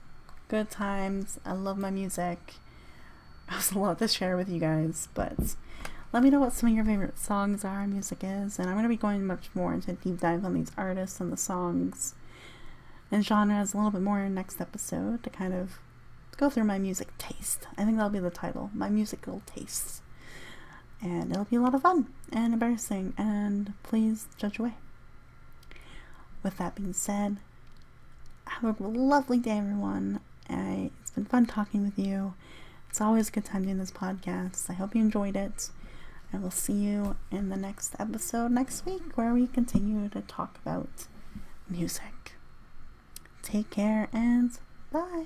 Good times. I love my music. It was a lot to share with you guys, but let me know what some of your favorite songs are, music is, and I'm going to be going much more into a deep dive on these artists and the songs and genres a little bit more in next episode to kind of go through my music taste. I think that'll be the title, My Musical Tastes. And it'll be a lot of fun and embarrassing, and please judge away. With that being said, have a lovely day, everyone. It's been fun talking with you. It's always a good time doing this podcast. I hope you enjoyed it. I will see you in the next episode next week, where we continue to talk about music. Take care and bye.